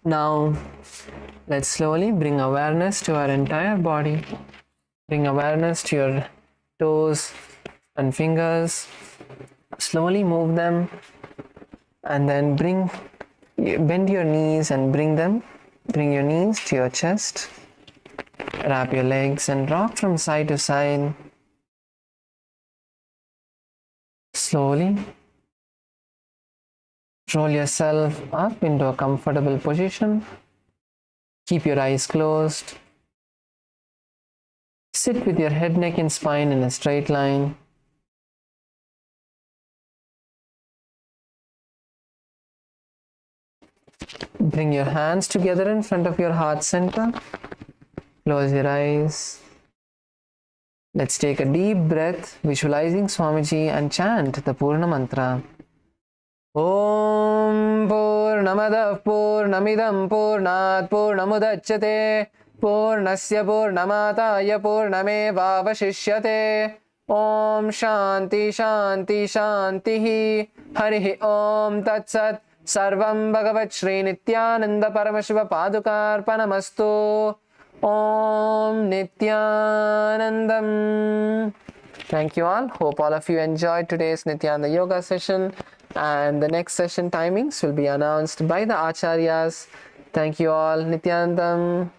Now, let's slowly bring awareness to our entire body. Bring awareness to your toes and fingers. Slowly move them and then bend your knees and bring your knees to your chest. Wrap your legs and rock from side to side. Slowly roll yourself up into a comfortable position. Keep your eyes closed. Sit with your head, neck and spine in a straight line. Bring your hands together in front of your heart center. Close your eyes. Let's take a deep breath, visualizing Swamiji, and chant the Purna Mantra. Om Purnamadav Purnamidam Purnat Purnamudachyate Purnasya Purnamataya Purnamevavashishyate Om Shanti Shanti Shantihi Harihi Om Tatsat Sarvam Bhagavat Shri Nithyananda Paramashiva Padukarpanamastu Om Nithyanandam. Thank you all. Hope all of you enjoyed today's Nithyananda Yoga session, and the next session timings will be announced by the Acharyas. Thank you all. Nithyanandam.